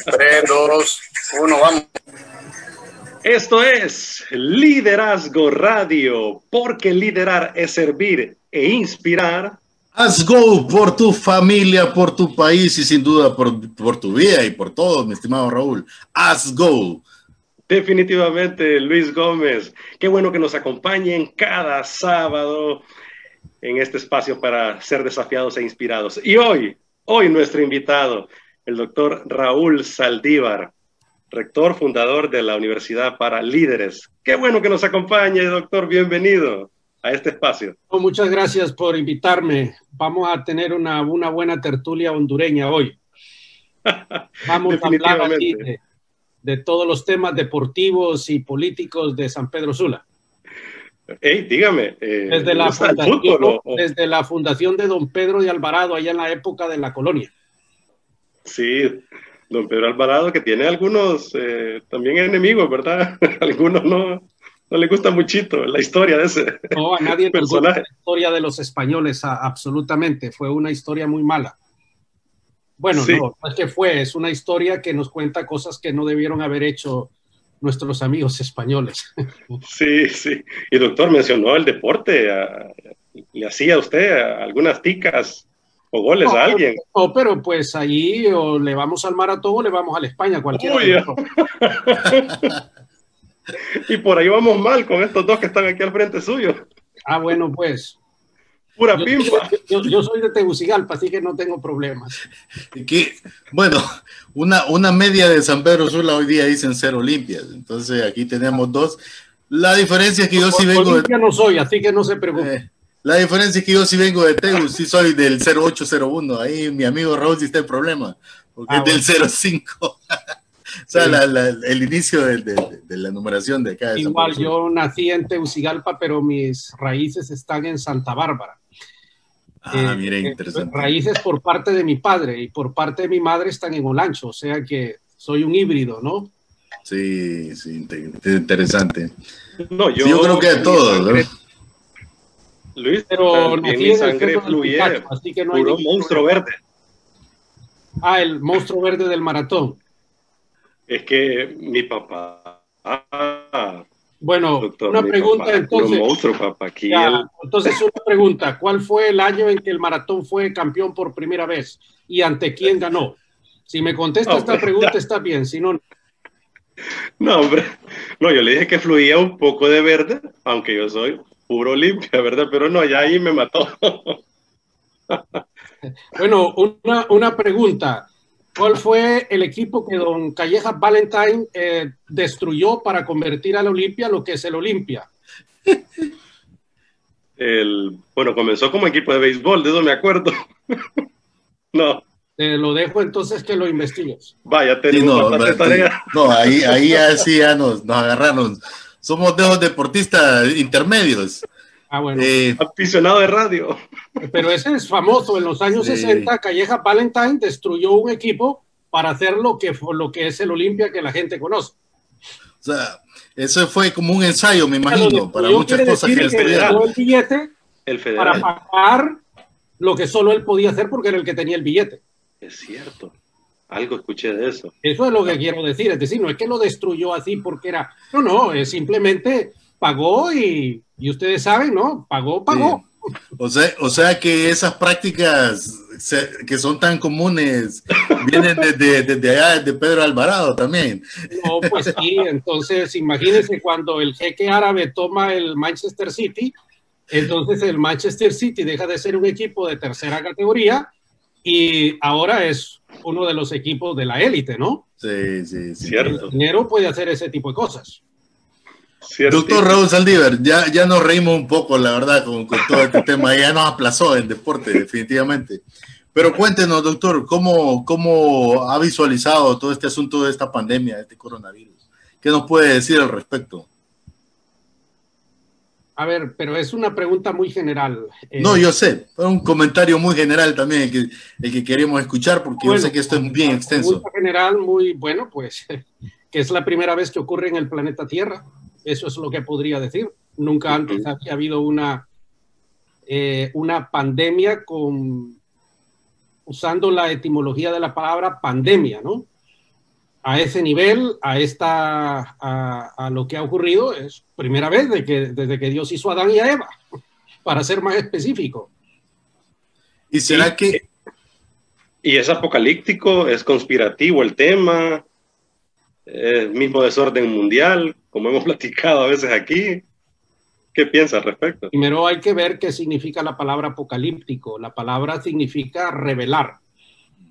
3, 2, 1, vamos. Esto es Liderazgo Radio, porque liderar es servir e inspirar. Haz go por tu familia, por tu país y sin duda por tu vida y por todo, mi estimado Raúl. Haz go. Definitivamente, Luis Gómez. Qué bueno que nos acompañen cada sábado en este espacio para ser desafiados e inspirados. Y hoy nuestro invitado, el doctor Raúl Saldívar, rector fundador de la Universidad para Líderes. Qué bueno que nos acompañe, doctor. Bienvenido a este espacio. Muchas gracias por invitarme. Vamos a tener una buena tertulia hondureña hoy. Vamos a hablar aquí de todos los temas deportivos y políticos de San Pedro Sula. Hey, dígame. Desde la fundación de don Pedro de Alvarado, allá en la época de la colonia. Sí, don Pedro Alvarado, que tiene algunos también enemigos, ¿verdad? Algunos no le gusta muchito la historia de ese No, a nadie le personaje. gusta la historia de los españoles, absolutamente. Fue una historia muy mala. Bueno, sí. No es que es una historia que nos cuenta cosas que no debieron haber hecho nuestros amigos españoles. Sí, sí. Y doctor, mencionó el deporte. ¿Le hacía a usted algunas ticas o goles a alguien? No, pero pues ahí o le vamos al maratón o le vamos a la España, cualquiera. Y por ahí vamos mal con estos dos que están aquí al frente suyo. Ah, bueno, pues. Pura pimpa. Yo soy de Tegucigalpa, así que no tengo problemas. Bueno, una media de San Pedro Sula hoy día dicen ser Olimpias. Entonces aquí tenemos dos. La diferencia es que yo sí vengo Olimpia no soy, así que no se preocupe. La diferencia es que yo sí vengo de Tegus, sí soy del 0801. Ahí mi amigo Raúl sí está en problema, porque es del 05. O sea, sí. El inicio de la numeración de acá. Igual yo nací en Tegucigalpa, pero mis raíces están en Santa Bárbara. Mira, interesante. Raíces por parte de mi padre y por parte de mi madre están en Olancho, o sea que soy un híbrido, ¿no? Sí, interesante. No, yo creo que de todos, ¿no? Luis, pero en mi sangre fluye así que no puro hay monstruo verde. El monstruo verde del maratón. Es que mi papá... Bueno, doctor, una pregunta papá, entonces. Monstruo, papá. Aquí Entonces, una pregunta. ¿Cuál fue el año en que el maratón fue campeón por primera vez? ¿Y ante quién ganó? Si me contesta esta pregunta, está bien. Si no... No, hombre. No, yo le dije que fluía un poco de verde, aunque yo soy puro Olimpia, ¿verdad? Pero no, ya ahí me mató. Bueno, una pregunta. ¿Cuál fue el equipo que don Calleja Valentine destruyó para convertir al Olimpia lo que es el Olimpia? Bueno, comenzó como equipo de béisbol, de eso me acuerdo. No. Te lo dejo entonces que lo investigues. Vaya, tenemos bastante tarea. No, ahí ya nos agarraron. Somos de los deportistas intermedios. Bueno. Aficionado de radio. Pero ese es famoso. En los años 60, Calleja Valentine destruyó un equipo para hacer lo que es el Olimpia que la gente conoce. O sea, eso fue como un ensayo, me imagino, para muchas cosas que estudiaron. El billete el federal. Para pagar lo que solo él podía hacer porque era el que tenía el billete. Es cierto. Algo escuché de eso. Eso es lo que quiero decir. Es decir, no es que lo destruyó así porque era... No, es simplemente pagó y ustedes saben, ¿no? Pagó. Sí. O sea que esas prácticas que son tan comunes vienen desde allá, de Pedro Alvarado también. No, pues sí. Entonces, imagínense cuando el jeque árabe toma el Manchester City, entonces el Manchester City deja de ser un equipo de tercera categoría y ahora es uno de los equipos de la élite, ¿no? Sí. Cierto. El dinero puede hacer ese tipo de cosas. Cierto. Doctor Raúl Saldívar, ya nos reímos un poco, la verdad, con todo este tema. Ya nos aplazó el deporte, definitivamente. Pero cuéntenos, doctor, ¿cómo ha visualizado todo este asunto de esta pandemia, de este coronavirus? ¿Qué nos puede decir al respecto? A ver, pero es una pregunta muy general. No, yo sé, fue un comentario muy general también el que queremos escuchar, porque yo sé que esto es bien extenso. Una pregunta general muy bueno, pues, que es la primera vez que ocurre en el planeta Tierra. Eso es lo que podría decir. Nunca antes había habido una pandemia con usando la etimología de la palabra pandemia, ¿no? A ese nivel, a lo que ha ocurrido, es primera vez desde que Dios hizo a Adán y a Eva, para ser más específico. ¿Y será que... ¿Y es apocalíptico? ¿Es conspirativo el tema? ¿Es mismo desorden mundial, como hemos platicado a veces aquí? ¿Qué piensas al respecto? Primero hay que ver qué significa la palabra apocalíptico. La palabra significa revelar.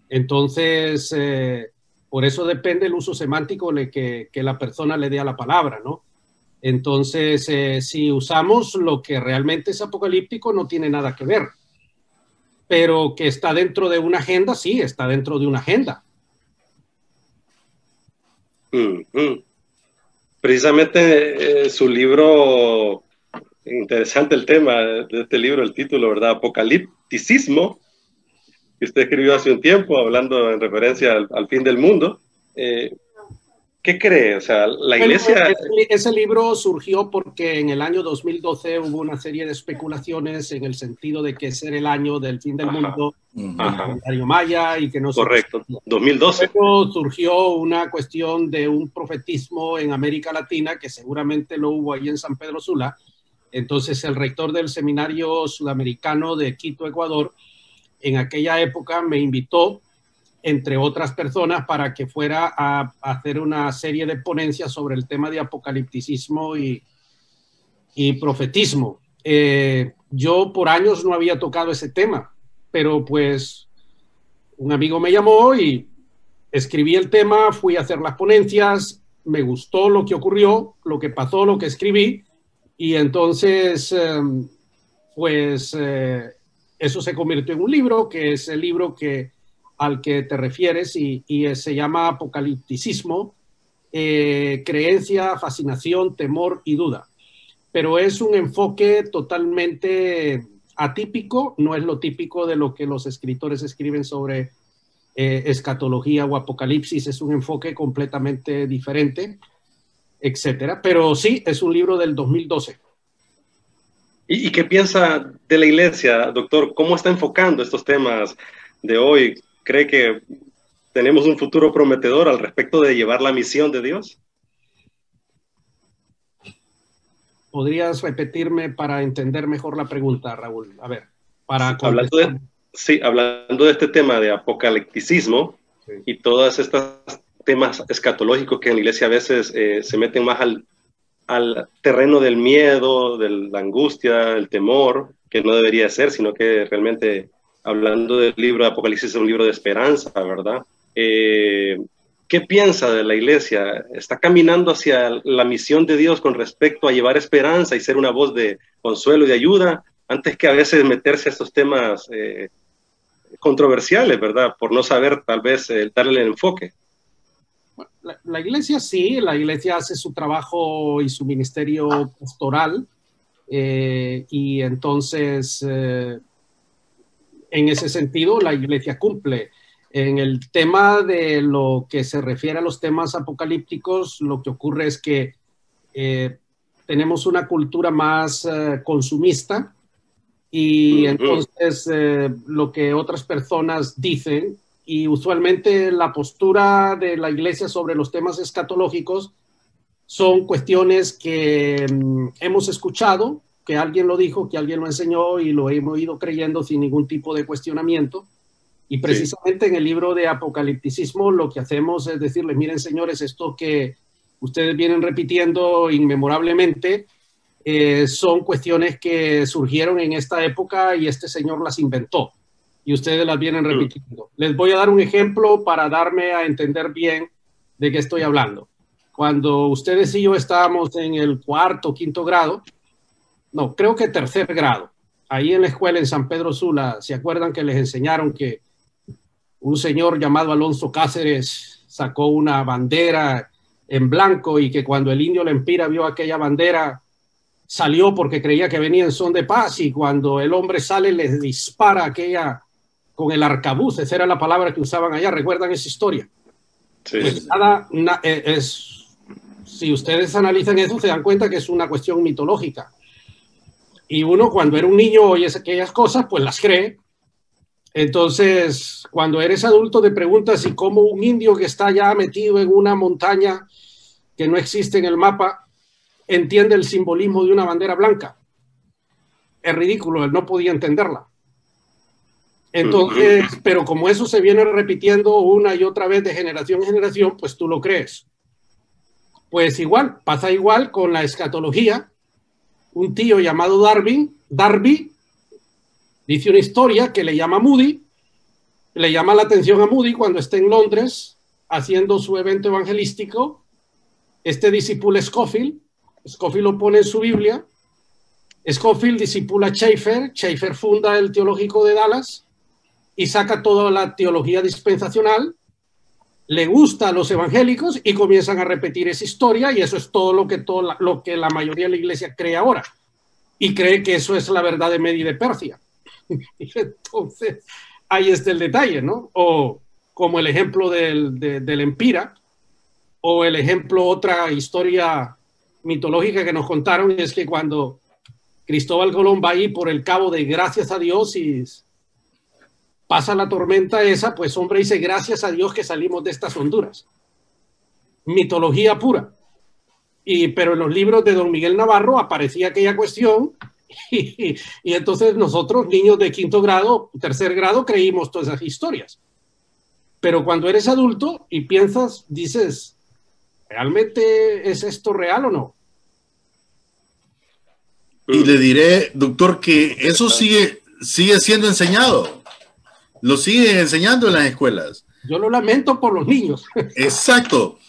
Entonces, por eso depende el uso semántico que la persona le dé a la palabra, ¿no? Entonces, si usamos lo que realmente es apocalíptico, no tiene nada que ver. Pero que está dentro de una agenda, sí, está dentro de una agenda. Precisamente su libro, interesante el tema de este libro, el título, ¿verdad? Apocalipticismo, que usted escribió hace un tiempo, hablando en referencia al fin del mundo. ¿Qué cree? O sea, la iglesia... Ese libro surgió porque en el año 2012 hubo una serie de especulaciones en el sentido de que ese era el año del fin del mundo, el calendario maya, y que no... Correcto, 2012. Luego surgió una cuestión de un profetismo en América Latina, que seguramente lo hubo ahí en San Pedro Sula. Entonces el rector del Seminario Sudamericano de Quito, Ecuador, en aquella época me invitó, entre otras personas, para que fuera a hacer una serie de ponencias sobre el tema de apocalipticismo y profetismo. Yo por años no había tocado ese tema, pero pues un amigo me llamó y escribí el tema, fui a hacer las ponencias, me gustó lo que ocurrió, lo que pasó, lo que escribí, y entonces eso se convirtió en un libro, que es el libro al que te refieres, y se llama Apocalipticismo, creencia, fascinación, temor y duda. Pero es un enfoque totalmente atípico, no es lo típico de lo que los escritores escriben sobre escatología o apocalipsis, es un enfoque completamente diferente, etcétera. Pero sí, es un libro del 2012. ¿Y qué piensa de la iglesia, doctor? ¿Cómo está enfocando estos temas de hoy? ¿Cree que tenemos un futuro prometedor al respecto de llevar la misión de Dios? ¿Podrías repetirme para entender mejor la pregunta, Raúl? A ver, hablando de este tema de apocalipticismo, sí, y todos estos temas escatológicos que en la iglesia a veces se meten más al terreno del miedo, de la angustia, del temor, que no debería ser, sino que realmente... Hablando del libro de Apocalipsis, es un libro de esperanza, ¿verdad? ¿Qué piensa de la iglesia? ¿Está caminando hacia la misión de Dios con respecto a llevar esperanza y ser una voz de consuelo y de ayuda, antes que a veces meterse a estos temas controversiales, ¿verdad? Por no saber tal vez darle el enfoque. La iglesia sí, la iglesia hace su trabajo y su ministerio pastoral, y entonces... en ese sentido, la iglesia cumple. En el tema de lo que se refiere a los temas apocalípticos, lo que ocurre es que tenemos una cultura más consumista, y entonces lo que otras personas dicen, y usualmente la postura de la iglesia sobre los temas escatológicos son cuestiones que hemos escuchado, que alguien lo dijo, que alguien lo enseñó y lo hemos ido creyendo sin ningún tipo de cuestionamiento. Y precisamente en el libro de Apocalipticismo lo que hacemos es decirles, miren señores, esto que ustedes vienen repitiendo inmemorablemente son cuestiones que surgieron en esta época y este señor las inventó y ustedes las vienen repitiendo. Les voy a dar un ejemplo para darme a entender bien de qué estoy hablando. Cuando ustedes y yo estábamos en el cuarto, quinto grado, no, creo que tercer grado, ahí en la escuela en San Pedro Sula, ¿se acuerdan que les enseñaron que un señor llamado Alonso Cáceres sacó una bandera en blanco y que cuando el indio Lempira vio aquella bandera salió porque creía que venía en son de paz, y cuando el hombre sale les dispara aquella con el arcabuz? Esa era la palabra que usaban allá. ¿Recuerdan esa historia? Sí. Pues si ustedes analizan eso se dan cuenta que es una cuestión mitológica. Y uno cuando era un niño oye aquellas cosas, pues las cree. Entonces, cuando eres adulto te preguntas si como un indio que está ya metido en una montaña que no existe en el mapa entiende el simbolismo de una bandera blanca. Es ridículo, él no podía entenderla. Entonces, pero como eso se viene repitiendo una y otra vez de generación en generación, pues tú lo crees. Pues igual, pasa igual con la escatología. Un tío llamado Darby, dice una historia que le llama Moody, le llama la atención a Moody cuando está en Londres haciendo su evento evangelístico. Este discípulo Scofield lo pone en su Biblia. Scofield discipula a Schaeffer funda el Teológico de Dallas y saca toda la teología dispensacional. Le gusta a los evangélicos y comienzan a repetir esa historia, y eso es todo lo que la mayoría de la iglesia cree ahora. Y cree que eso es la verdad de Media y de Persia. Entonces, ahí está el detalle, ¿no? O como el ejemplo del Empira, o el ejemplo, otra historia mitológica que nos contaron, es que cuando Cristóbal Colón va ahí por el Cabo de Gracias a Dios y pasa la tormenta esa, pues hombre dice, gracias a Dios que salimos de estas Honduras. Mitología pura. Pero en los libros de don Miguel Navarro aparecía aquella cuestión y entonces nosotros, niños de quinto grado, tercer grado, creímos todas esas historias. Pero cuando eres adulto y piensas, dices, ¿realmente es esto real o no? Y le diré, doctor, que eso sigue siendo enseñado. Lo siguen enseñando en las escuelas. Yo lo lamento por los niños. Exacto.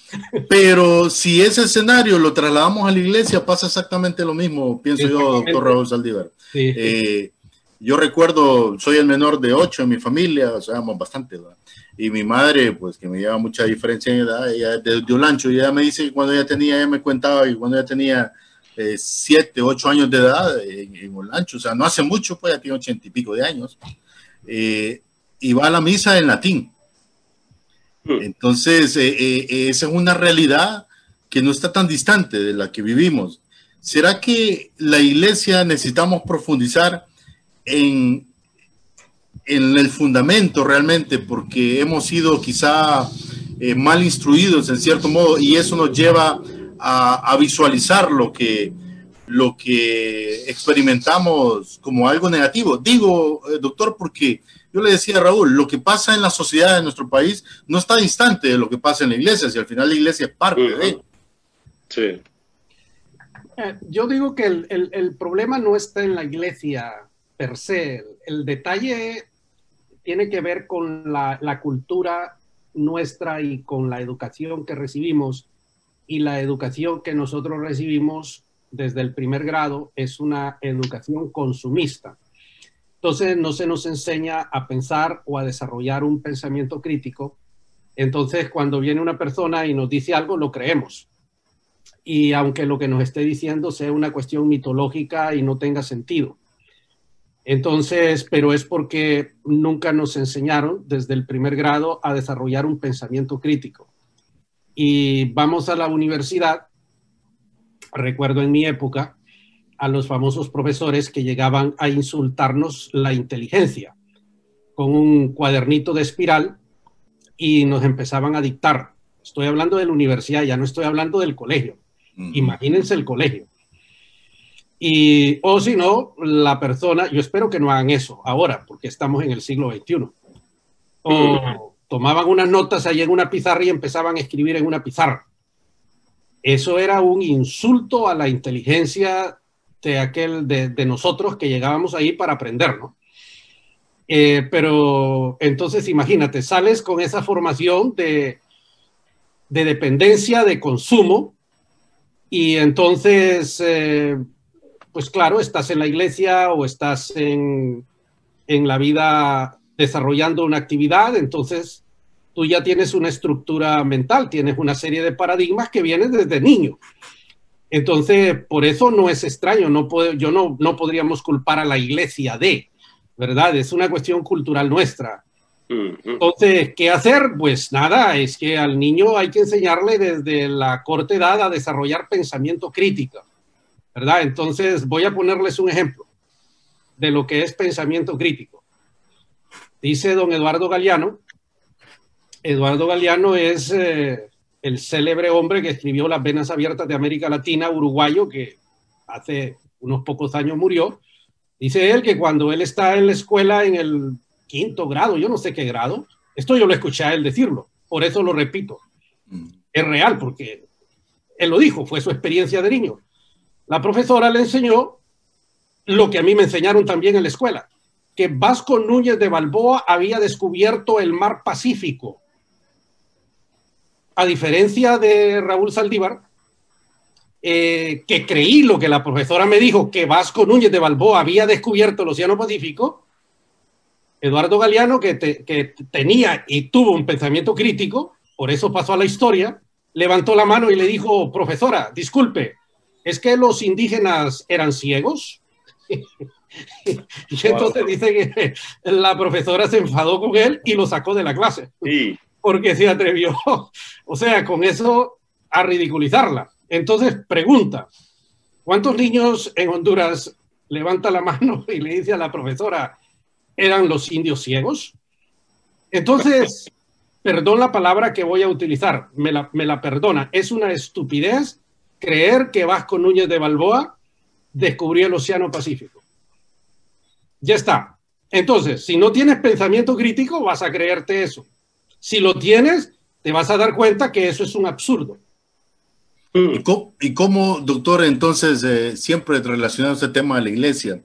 Pero si ese escenario lo trasladamos a la iglesia, pasa exactamente lo mismo, pienso yo, doctor Raúl Saldívar. Sí. Yo recuerdo, soy el menor de 8 en mi familia, o sea, somos bastante, ¿verdad? Y mi madre, pues que me lleva mucha diferencia en edad, ella es de Olancho, y ella me dice que cuando ella me contaba, y cuando ella tenía 7, 8 años de edad en Olancho, o sea, no hace mucho, pues ya tiene 80 y pico de años, y va a la misa en latín. Entonces, esa es una realidad que no está tan distante de la que vivimos. ¿Será que la iglesia necesitamos profundizar en el fundamento realmente? Porque hemos sido quizá mal instruidos en cierto modo, y eso nos lleva a visualizar lo que experimentamos como algo negativo. Digo, doctor, porque yo le decía a Raúl, lo que pasa en la sociedad de nuestro país no está distante de lo que pasa en la iglesia, si al final la iglesia es parte de. Sí. Yo digo que el problema no está en la iglesia per se. El detalle tiene que ver con la cultura nuestra y con la educación que recibimos, y la educación que nosotros recibimos desde el primer grado es una educación consumista. Entonces no se nos enseña a pensar o a desarrollar un pensamiento crítico. Entonces cuando viene una persona y nos dice algo, lo creemos. Y aunque lo que nos esté diciendo sea una cuestión mitológica y no tenga sentido. Entonces, pero es porque nunca nos enseñaron desde el primer grado a desarrollar un pensamiento crítico. Y vamos a la universidad, recuerdo en mi época, a los famosos profesores que llegaban a insultarnos la inteligencia con un cuadernito de espiral y nos empezaban a dictar. Estoy hablando de la universidad, ya no estoy hablando del colegio. Imagínense el colegio. O si no, la persona, yo espero que no hagan eso ahora, porque estamos en el siglo XXI. O tomaban unas notas ahí en una pizarra y empezaban a escribir en una pizarra. Eso era un insulto a la inteligencia de nosotros que llegábamos ahí para aprender, ¿no? Pero entonces imagínate, sales con esa formación de dependencia, de consumo, y entonces, pues claro, estás en la iglesia o estás en la vida desarrollando una actividad, entonces tú ya tienes una estructura mental, tienes una serie de paradigmas que vienen desde niño. Entonces, por eso no es extraño, no podríamos culpar a la iglesia ¿verdad? Es una cuestión cultural nuestra. Entonces, ¿qué hacer? Pues nada, es que al niño hay que enseñarle desde la corta edad a desarrollar pensamiento crítico, ¿verdad? Entonces, voy a ponerles un ejemplo de lo que es pensamiento crítico. Dice don Eduardo Galeano. Eduardo Galeano es el célebre hombre que escribió Las venas abiertas de América Latina, uruguayo, que hace unos pocos años murió. Dice él que cuando él está en la escuela en el 5º grado, yo no sé qué grado, esto yo lo escuché a él decirlo, por eso lo repito. Es real, porque él lo dijo, fue su experiencia de niño. La profesora le enseñó lo que a mí me enseñaron también en la escuela, que Vasco Núñez de Balboa había descubierto el mar Pacífico. A diferencia de Raúl Saldívar, que creí lo que la profesora me dijo, que Vasco Núñez de Balboa había descubierto el Océano Pacífico, Eduardo Galeano, que tenía y tuvo un pensamiento crítico, por eso pasó a la historia, levantó la mano y le dijo, profesora, disculpe, ¿es que los indígenas eran ciegos? Y entonces dice que la profesora se enfadó con él y lo sacó de la clase. Sí. Porque se atrevió, o sea, con eso a ridiculizarla. Entonces pregunta, ¿cuántos niños en Honduras levanta la mano y le dice a la profesora, eran los indios ciegos? Entonces, perdón la palabra que voy a utilizar, me la perdona. Es una estupidez creer que Vasco Núñez de Balboa descubrió el Océano Pacífico. Ya está. Entonces, si no tienes pensamiento crítico, vas a creerte eso. Si lo tienes, te vas a dar cuenta que eso es un absurdo. ¿Y cómo, doctor, entonces, siempre relacionado a este tema de la iglesia?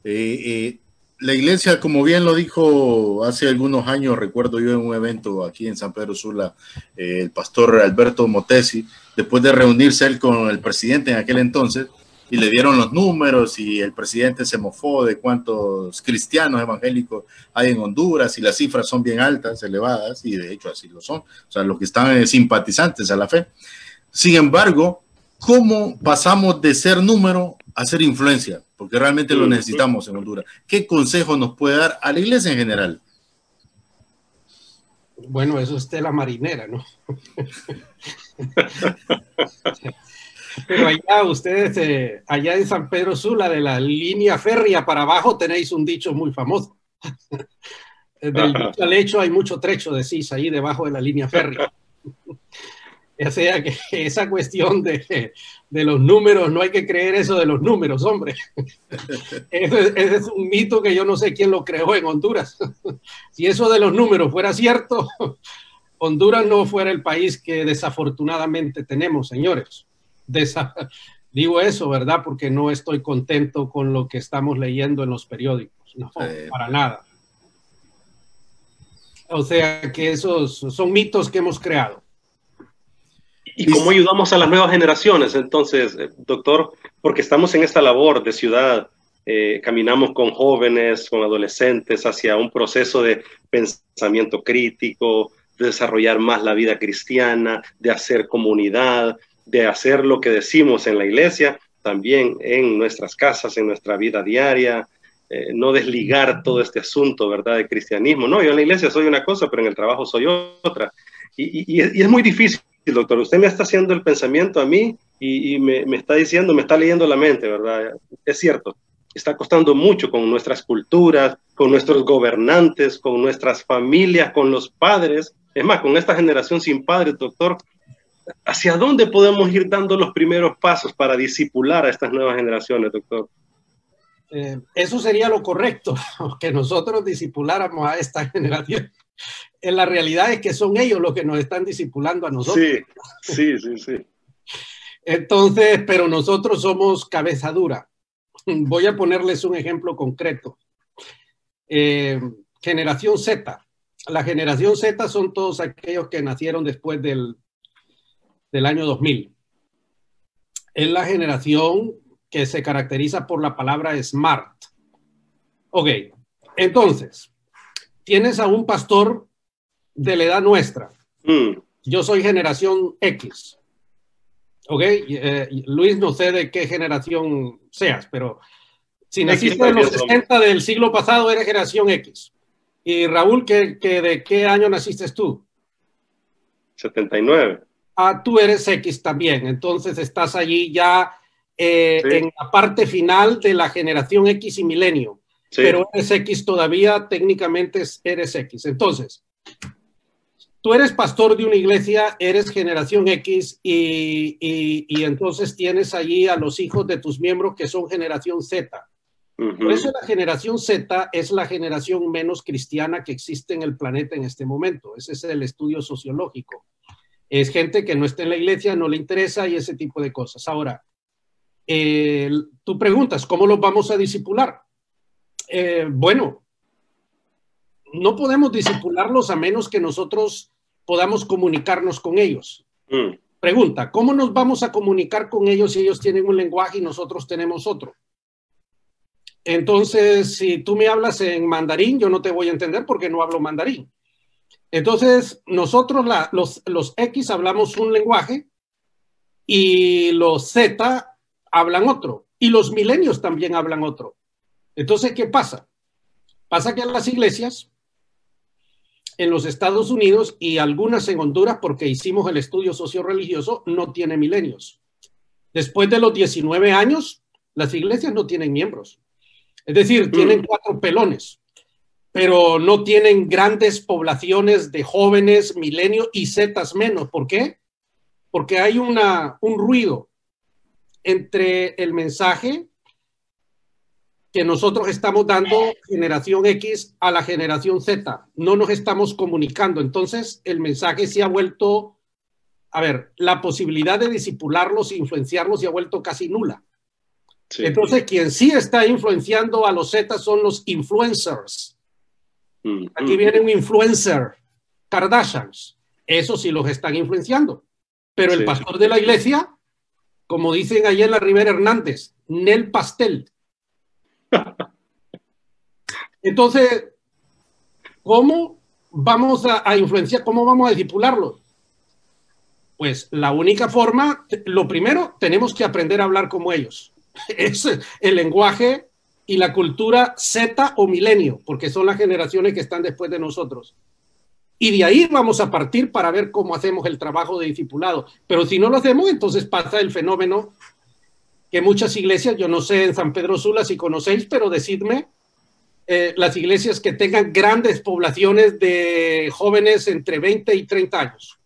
La iglesia, como bien lo dijo hace algunos años, recuerdo yo en un evento aquí en San Pedro Sula, el pastor Alberto Motesi, después de reunirse él con el presidente en aquel entonces, y le dieron los números y el presidente se mofó de cuántos cristianos evangélicos hay en Honduras y las cifras son bien altas, elevadas, y de hecho así lo son, o sea, los que están simpatizantes a la fe. Sin embargo, ¿cómo pasamos de ser número a ser influencia? Porque realmente lo necesitamos en Honduras. ¿Qué consejo nos puede dar a la iglesia en general? Bueno, eso es tela marinera, ¿no? Pero allá ustedes, allá en San Pedro Sula, de la línea férrea para abajo, tenéis un dicho muy famoso. Del dicho al hecho hay mucho trecho, decís, ahí debajo de la línea férrea. O sea que esa cuestión de los números, no hay que creer eso de los números, hombre. Ese es un mito que yo no sé quién lo creó en Honduras. Si eso de los números fuera cierto, Honduras no fuera el país que desafortunadamente tenemos, señores. Digo eso, ¿verdad? Porque no estoy contento con lo que estamos leyendo en los periódicos. No, para nada. O sea que esos son mitos que hemos creado. ¿Y cómo ayudamos a las nuevas generaciones? Entonces, doctor, porque estamos en esta labor de ciudad, caminamos con jóvenes, con adolescentes hacia un proceso de pensamiento crítico, de desarrollar más la vida cristiana, de hacer comunidad, de hacer lo que decimos en la iglesia, también en nuestras casas, en nuestra vida diaria, no desligar todo este asunto, ¿verdad?, de cristianismo. No, yo en la iglesia soy una cosa, pero en el trabajo soy otra. Y es muy difícil, doctor. Usted me está haciendo el pensamiento a mí y me está diciendo, me está leyendo la mente, ¿verdad? Es cierto, está costando mucho con nuestras culturas, con nuestros gobernantes, con nuestras familias, con los padres. Es más, con esta generación sin padres, doctor, ¿hacia dónde podemos ir dando los primeros pasos para discipular a estas nuevas generaciones, doctor? Eso sería lo correcto, que nosotros discipuláramos a esta generación. En la realidad es que son ellos los que nos están discipulando a nosotros. Sí. Entonces, pero nosotros somos cabeza dura. Voy a ponerles un ejemplo concreto. Generación Z. La generación Z son todos aquellos que nacieron después del año 2000. Es la generación que se caracteriza por la palabra smart. Ok, entonces, tienes a un pastor de la edad nuestra. Yo soy generación X. Ok, Luis, no sé de qué generación seas, pero si naciste en los 60 del siglo pasado, eres generación X. Y Raúl, ¿de qué año naciste tú? 79. Ah, tú eres X también, entonces estás allí ya en la parte final de la generación X y milenio. Sí. Pero eres X todavía, técnicamente eres X. Entonces, tú eres pastor de una iglesia, eres generación X y entonces tienes allí a los hijos de tus miembros que son generación Z. Por eso la generación Z es la generación menos cristiana que existe en el planeta en este momento. Ese es el estudio sociológico. Es gente que no está en la iglesia, no le interesa y ese tipo de cosas. Ahora, tú preguntas, ¿cómo los vamos a discipular? Bueno, no podemos discipularlos a menos que nosotros podamos comunicarnos con ellos. Pregunta, ¿cómo nos vamos a comunicar con ellos si ellos tienen un lenguaje y nosotros tenemos otro? Entonces, si tú me hablas en mandarín, yo no te voy a entender porque no hablo mandarín. Entonces, nosotros, los X, hablamos un lenguaje y los Z hablan otro. Y los milenios también hablan otro. Entonces, ¿qué pasa? Pasa que en las iglesias, en los Estados Unidos y algunas en Honduras, porque hicimos el estudio socio-religioso, no tiene milenios. Después de los 19 años, las iglesias no tienen miembros. Es decir, tienen 4 pelones, pero no tienen grandes poblaciones de jóvenes, milenios y zetas menos. ¿Por qué? Porque hay un ruido entre el mensaje que nosotros estamos dando generación X a la generación Z. No nos estamos comunicando. Entonces, el mensaje se ha vuelto, la posibilidad de discipularlos e influenciarlos se ha vuelto casi nula. Sí. Entonces, quien sí está influenciando a los Z son los influencers. Aquí viene un influencer, Kardashians. Eso sí los están influenciando. Pero el pastor de la iglesia, como dicen allá en la Rivera Hernández, Nel Pastel. Entonces, ¿cómo vamos a influenciar? ¿Cómo vamos a discipularlos? Pues la única forma, lo primero, tenemos que aprender a hablar como ellos. Es el lenguaje y la cultura Z o milenio, porque son las generaciones que están después de nosotros. Y de ahí vamos a partir para ver cómo hacemos el trabajo de discipulado. Pero si no lo hacemos, entonces pasa el fenómeno que muchas iglesias, yo no sé en San Pedro Sula si conocéis, pero decidme, las iglesias que tengan grandes poblaciones de jóvenes entre 20 y 30 años,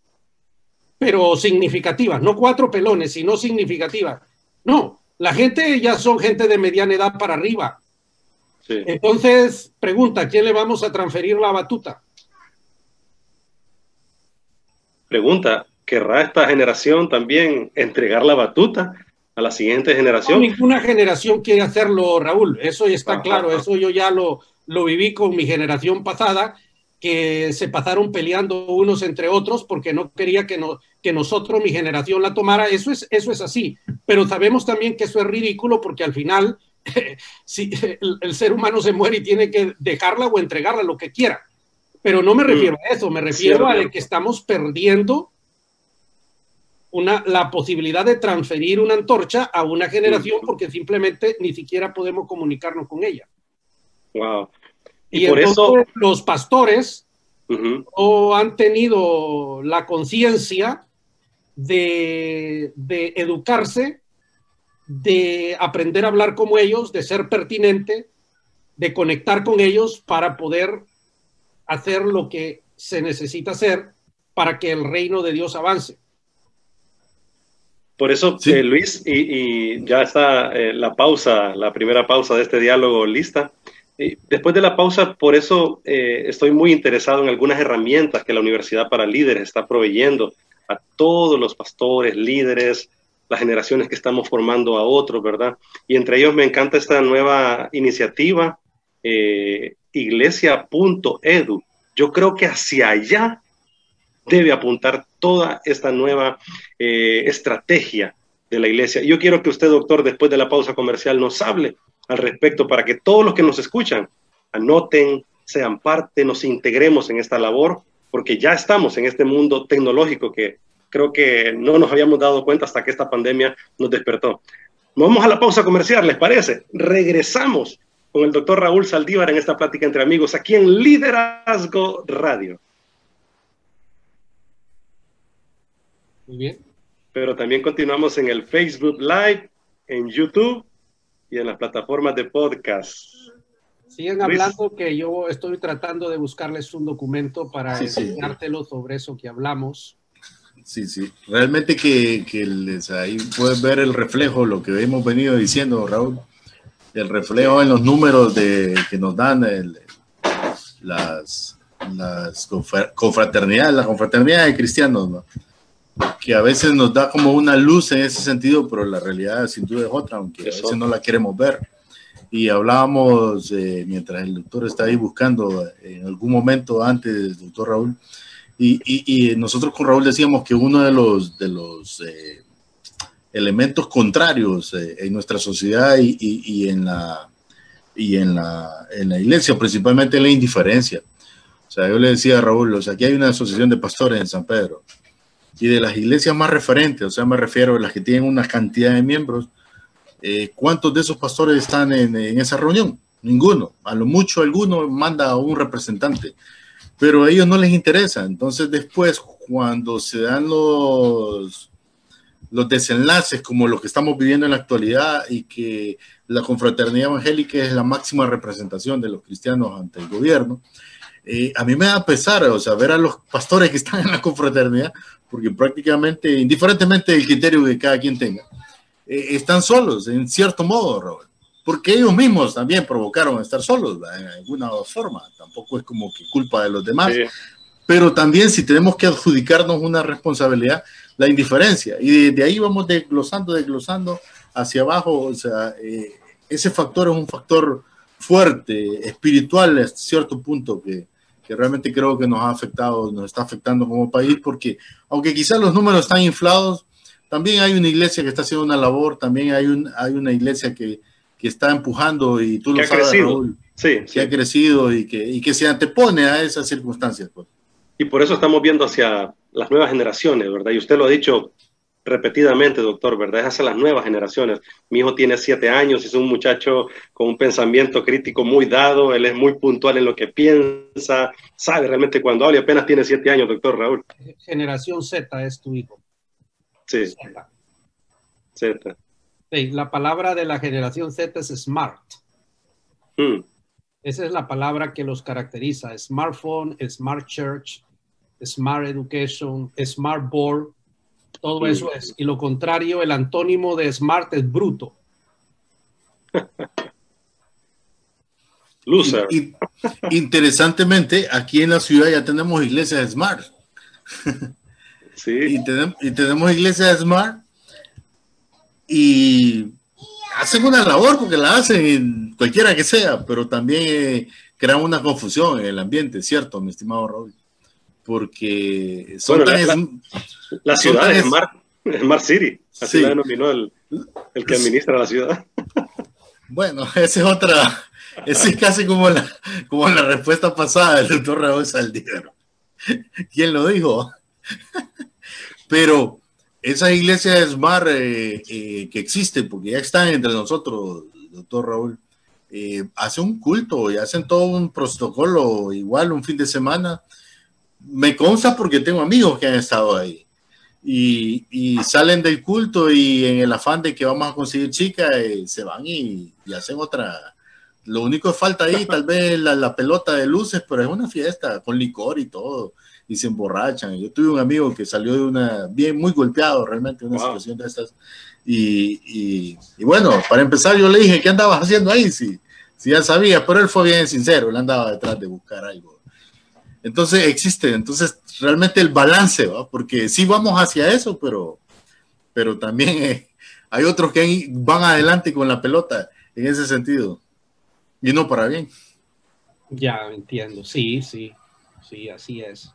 pero significativas, no 4 pelones, sino significativas. No, la gente ya son gente de mediana edad para arriba. Sí. Entonces, pregunta, ¿a quién le vamos a transferir la batuta? Pregunta, ¿querrá esta generación también entregar la batuta a la siguiente generación? No, ninguna generación quiere hacerlo, Raúl. Eso ya está claro. Eso yo ya lo viví con mi generación pasada, que se pasaron peleando unos entre otros porque no quería que nosotros, mi generación, la tomara. Eso es así. Pero sabemos también que eso es ridículo porque al final si el ser humano se muere y tiene que dejarla o entregarla, lo que quiera. Pero no me refiero a eso. Me refiero a que estamos perdiendo la posibilidad de transferir una antorcha a una generación porque simplemente ni siquiera podemos comunicarnos con ella. Wow. Y por eso los pastores no han tenido la conciencia de educarse, de aprender a hablar como ellos, de ser pertinente, de conectar con ellos para poder hacer lo que se necesita hacer para que el reino de Dios avance. Por eso, sí. Luis, y ya está la primera pausa de este diálogo lista. Después de la pausa, por eso estoy muy interesado en algunas herramientas que la Universidad para Líderes está proveyendo a todos los pastores, líderes, las generaciones que estamos formando a otros, ¿verdad? Y entre ellos me encanta esta nueva iniciativa, iglesia.edu. Yo creo que hacia allá debe apuntar toda esta nueva estrategia de la iglesia. Yo quiero que usted, doctor, después de la pausa comercial, nos hable al respecto para que todos los que nos escuchan anoten, sean parte, nos integremos en esta labor, porque ya estamos en este mundo tecnológico que creo que no nos habíamos dado cuenta hasta que esta pandemia nos despertó. Vamos a la pausa comercial, ¿les parece? Regresamos con el doctor Raúl Saldívar en esta plática entre amigos aquí en Liderazgo Radio. Muy bien. Pero también continuamos en el Facebook Live, en YouTube y en las plataformas de podcast. Siguen hablando que yo estoy tratando de buscarles un documento para enseñártelo sobre eso que hablamos. Sí, sí. Realmente que ahí puedes ver el reflejo, lo que hemos venido diciendo, Raúl. El reflejo en los números que nos dan las confraternidades, la confraternidad de cristianos, ¿no? Que a veces nos da como una luz en ese sentido, pero la realidad sin duda es otra, aunque a veces no la queremos ver. Y hablábamos, mientras el doctor está ahí buscando, en algún momento antes del doctor Raúl, y nosotros con Raúl decíamos que uno de los elementos contrarios en nuestra sociedad y en la iglesia, principalmente la indiferencia. O sea, yo le decía a Raúl, o sea, aquí hay una asociación de pastores en San Pedro, y de las iglesias más referentes, o sea, me refiero a las que tienen una cantidad de miembros, ¿cuántos de esos pastores están en esa reunión? Ninguno. A lo mucho alguno manda a un representante, pero a ellos no les interesa. Entonces después, cuando se dan los desenlaces como los que estamos viviendo en la actualidad y que la confraternidad evangélica es la máxima representación de los cristianos ante el gobierno, a mí me da pesar, o sea, ver a los pastores que están en la confraternidad, porque prácticamente, indiferentemente del criterio que cada quien tenga, están solos, en cierto modo, Robert, porque ellos mismos también provocaron estar solos, ¿verdad? En alguna forma. Tampoco es como que culpa de los demás, sí. Pero también si tenemos que adjudicarnos una responsabilidad, la indiferencia, y de ahí vamos desglosando hacia abajo, o sea, ese factor es un factor fuerte, espiritual, a cierto punto, que realmente creo que nos está afectando como país, porque aunque quizás los números están inflados, también hay una iglesia que está haciendo una labor, también hay una iglesia que está empujando, y tú lo sabes, Raúl, que ha crecido y que se antepone a esas circunstancias. Pues. Y por eso estamos viendo hacia las nuevas generaciones, ¿verdad? Y usted lo ha dicho repetidamente, doctor, ¿verdad? Es hacia las nuevas generaciones. Mi hijo tiene 7 años, es un muchacho con un pensamiento crítico muy dado, él es muy puntual en lo que piensa, sabe realmente cuando habla, y apenas tiene 7 años, doctor Raúl. Generación Z es tu hijo. Sí. Z. Sí, la palabra de la generación Z es smart. Esa es la palabra que los caracteriza. Smartphone, smart church, smart education, smart board. Todo eso es. Y lo contrario, el antónimo de smart es bruto. Loser. Interesantemente, aquí en la ciudad ya tenemos iglesias smart. Sí. Y tenemos iglesias smart y hacen una labor porque la hacen cualquiera que sea, pero también crean una confusión en el ambiente, ¿cierto, mi estimado Raúl? Porque son la ciudad es Smart City, así la denominó el que administra la ciudad. Bueno, esa es casi como la respuesta pasada del doctor Raúl Saldívar. ¿Quién lo dijo? Pero esa iglesia de Smart que existe, porque ya están entre nosotros, doctor Raúl, hace un culto y hacen todo un protocolo, igual un fin de semana. Me consta porque tengo amigos que han estado ahí y salen del culto y en el afán de que vamos a conseguir chicas, se van y hacen otra. Lo único que falta ahí tal vez la pelota de luces, pero es una fiesta con licor y todo, y se emborrachan. Yo tuve un amigo que salió de muy golpeado realmente, una situación de estas, y bueno, para empezar yo le dije, ¿qué andabas haciendo ahí? Si ya sabía, pero él fue bien sincero, él andaba detrás de buscar algo. Entonces existe, realmente el balance, ¿va? Porque sí vamos hacia eso, pero también hay otros que van adelante con la pelota en ese sentido, y no para bien. Ya entiendo, sí, así es.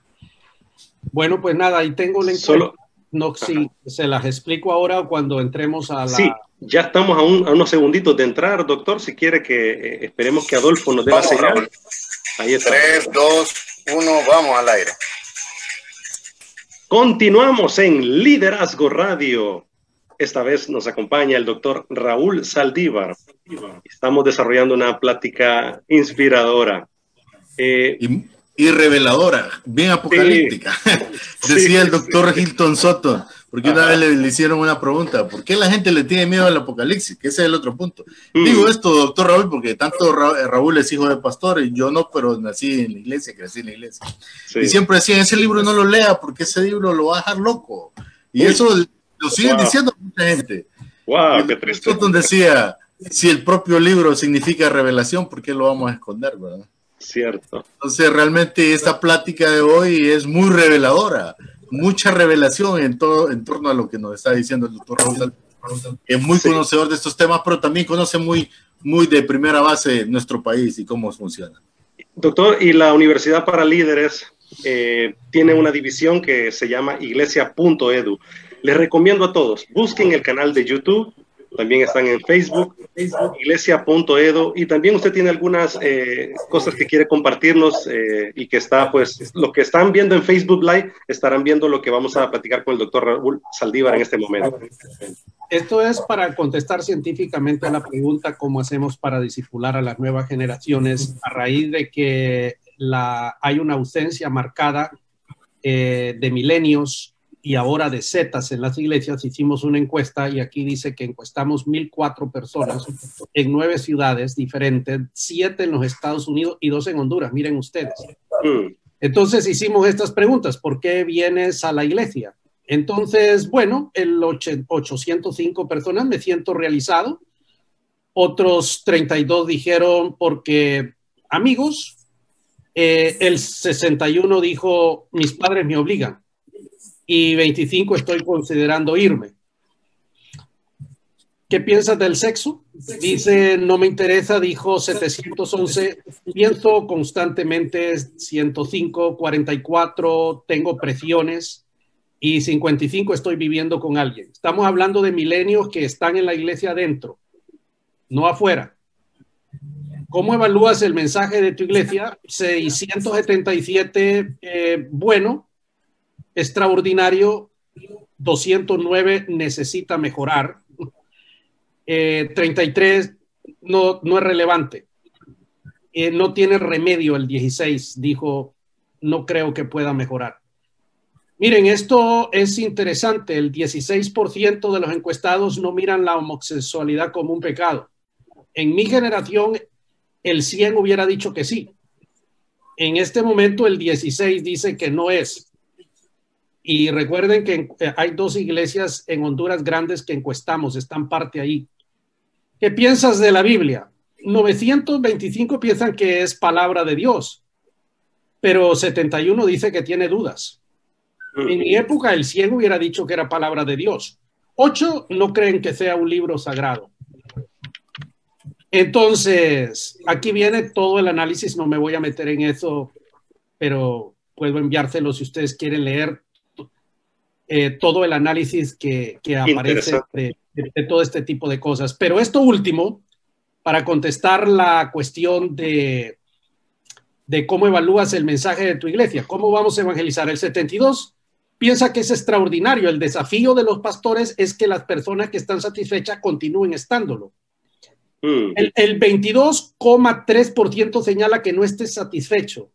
Bueno, pues nada, ahí tengo la encuesta. No, sí, se las explico ahora cuando entremos a la... Sí, ya estamos a unos segunditos de entrar, doctor, si quiere que esperemos que Adolfo nos dé la señal. Ahí está. 3, 2, 1, vamos al aire. Continuamos en Liderazgo Radio. Esta vez nos acompaña el doctor Raúl Saldívar. Estamos desarrollando una plática inspiradora. y reveladora, bien apocalíptica. Sí. Decía el doctor Hilton Soto, porque una vez le hicieron una pregunta, ¿por qué la gente le tiene miedo al apocalipsis? Que ese es el otro punto. Digo esto, doctor Raúl, porque tanto Raúl es hijo de pastor y yo no, pero nací en la iglesia, crecí en la iglesia. Sí. Y siempre decían, ese libro no lo lea porque ese libro lo va a dejar loco. Y eso lo siguen diciendo mucha gente. Wow, qué triste. Soto decía, si el propio libro significa revelación, ¿por qué lo vamos a esconder, verdad? Cierto. Entonces realmente esta plática de hoy es muy reveladora, mucha revelación en torno a lo que nos está diciendo el doctor Raúl. Es muy conocedor de estos temas, pero también conoce muy de primera base nuestro país y cómo funciona. Doctor, y la Universidad para Líderes tiene una división que se llama iglesia.edu. Les recomiendo a todos, busquen el canal de YouTube. También están en Facebook, iglesia.edu, y también usted tiene algunas cosas que quiere compartirnos y que está, pues, lo que están viendo en Facebook Live, estarán viendo lo que vamos a platicar con el doctor Raúl Saldívar en este momento. Esto es para contestar científicamente a la pregunta cómo hacemos para discipular a las nuevas generaciones a raíz de que hay una ausencia marcada de milenios y ahora de zetas en las iglesias. Hicimos una encuesta y aquí dice que encuestamos 1,004 personas en 9 ciudades diferentes, 7 en los Estados Unidos y 2 en Honduras, miren ustedes. Entonces hicimos estas preguntas, ¿por qué vienes a la iglesia? Entonces, bueno, 805 personas, me siento realizado. Otros 32 dijeron porque amigos. El 61 dijo, mis padres me obligan. Y 25 estoy considerando irme. ¿Qué piensas del sexo? Dice, no me interesa, dijo 711. Pienso constantemente, 105, 44, tengo presiones. Y 55 estoy viviendo con alguien. Estamos hablando de milenios que están en la iglesia adentro, no afuera. ¿Cómo evalúas el mensaje de tu iglesia? 677, bueno, extraordinario. 209 necesita mejorar. 33 no es relevante. No tiene remedio. El 16 dijo, no creo que pueda mejorar. Miren, esto es interesante. El 16% de los encuestados no miran la homosexualidad como un pecado. En mi generación, el 100 hubiera dicho que sí. En este momento, el 16 dice que no es. Y recuerden que hay 2 iglesias en Honduras grandes que encuestamos, están parte ahí. ¿Qué piensas de la Biblia? 925 piensan que es palabra de Dios, pero 71 dice que tiene dudas. En mi época, el 100 hubiera dicho que era palabra de Dios. 8 no creen que sea un libro sagrado. Entonces, aquí viene todo el análisis, no me voy a meter en eso, pero puedo enviárselo si ustedes quieren leer todo el análisis que aparece de todo este tipo de cosas. Pero esto último, para contestar la cuestión de cómo evalúas el mensaje de tu iglesia, cómo vamos a evangelizar. El 72 piensa que es extraordinario. El desafío de los pastores es que las personas que están satisfechas continúen estándolo. El 22,3% señala que no esté satisfecho.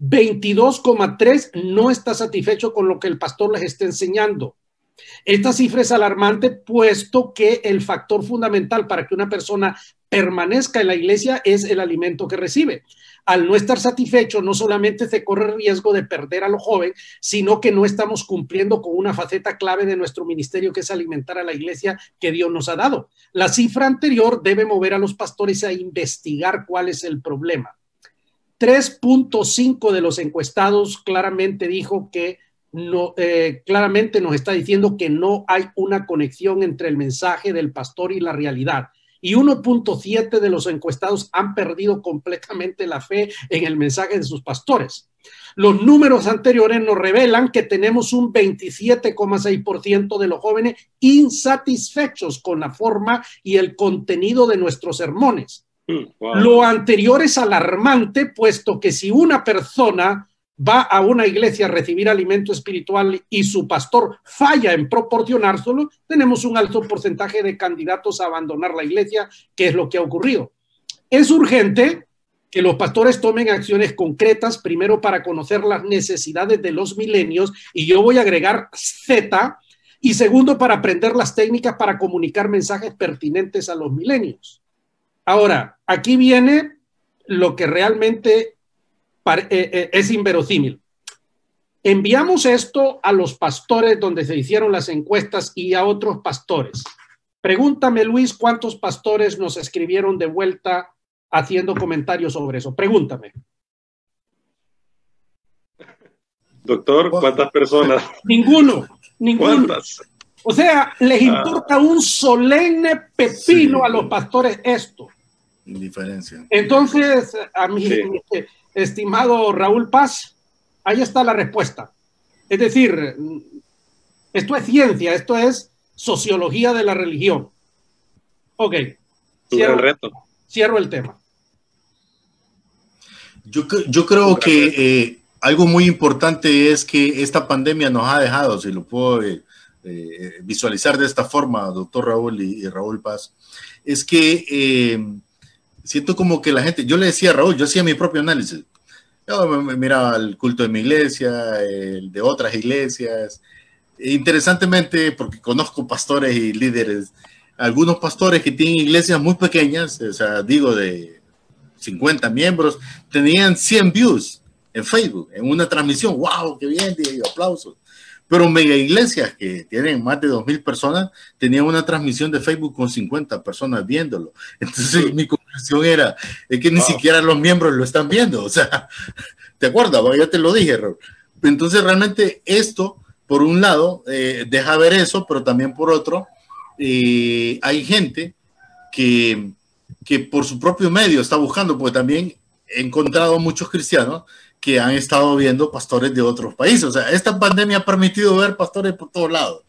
22,3% no está satisfecho con lo que el pastor les está enseñando. Esta cifra es alarmante, puesto que el factor fundamental para que una persona permanezca en la iglesia es el alimento que recibe. Al no estar satisfecho, no solamente se corre el riesgo de perder a los jóvenes, sino que no estamos cumpliendo con una faceta clave de nuestro ministerio, que es alimentar a la iglesia que Dios nos ha dado. La cifra anterior debe mover a los pastores a investigar cuál es el problema. 3.5 de los encuestados claramente dijo que no, claramente nos está diciendo que no hay una conexión entre el mensaje del pastor y la realidad. Y 1.7 de los encuestados han perdido completamente la fe en el mensaje de sus pastores. Los números anteriores nos revelan que tenemos un 27,6% de los jóvenes insatisfechos con la forma y el contenido de nuestros sermones. Wow. Lo anterior es alarmante, puesto que si una persona va a una iglesia a recibir alimento espiritual y su pastor falla en proporcionárselo, tenemos un alto porcentaje de candidatos a abandonar la iglesia, que es lo que ha ocurrido. Es urgente que los pastores tomen acciones concretas, primero para conocer las necesidades de los milenios, y yo voy a agregar Z, y segundo para aprender las técnicas para comunicar mensajes pertinentes a los milenios. Ahora, aquí viene lo que realmente es inverosímil. Enviamos esto a los pastores donde se hicieron las encuestas y a otros pastores. Pregúntame, Luis, ¿cuántos pastores nos escribieron de vuelta haciendo comentarios sobre eso? Pregúntame. Doctor, ¿cuántas personas? Ninguno. ¿Cuántas? O sea, les importa un solemne pepino a los pastores esto. Indiferencia. Entonces, a mi estimado Raúl Paz, ahí está la respuesta. Es decir, esto es ciencia, esto es sociología de la religión. Ok. Cierro el tema. Yo creo que algo muy importante es que esta pandemia nos ha dejado, si lo puedo visualizar de esta forma, doctor Raúl y Raúl Paz, es que siento como que la gente, yo le decía a Raúl, yo hacía mi propio análisis. Yo me miraba el culto de mi iglesia, el de otras iglesias. Interesantemente, porque conozco pastores y líderes, algunos pastores que tienen iglesias muy pequeñas, o sea, digo de 50 miembros, tenían 100 views en Facebook, en una transmisión. ¡Wow! ¡Qué bien! Y aplausos. Pero mega iglesias que tienen más de 2,000 personas tenían una transmisión de Facebook con 50 personas viéndolo. Entonces mi conclusión era es que ni siquiera los miembros lo están viendo. O sea, ¿te acuerdas? Ya te lo dije, Raúl. Entonces realmente esto, por un lado, deja ver eso, pero también por otro, hay gente que por su propio medio está buscando, porque también he encontrado muchos cristianos que han estado viendo pastores de otros países. O sea, esta pandemia ha permitido ver pastores por todos lados.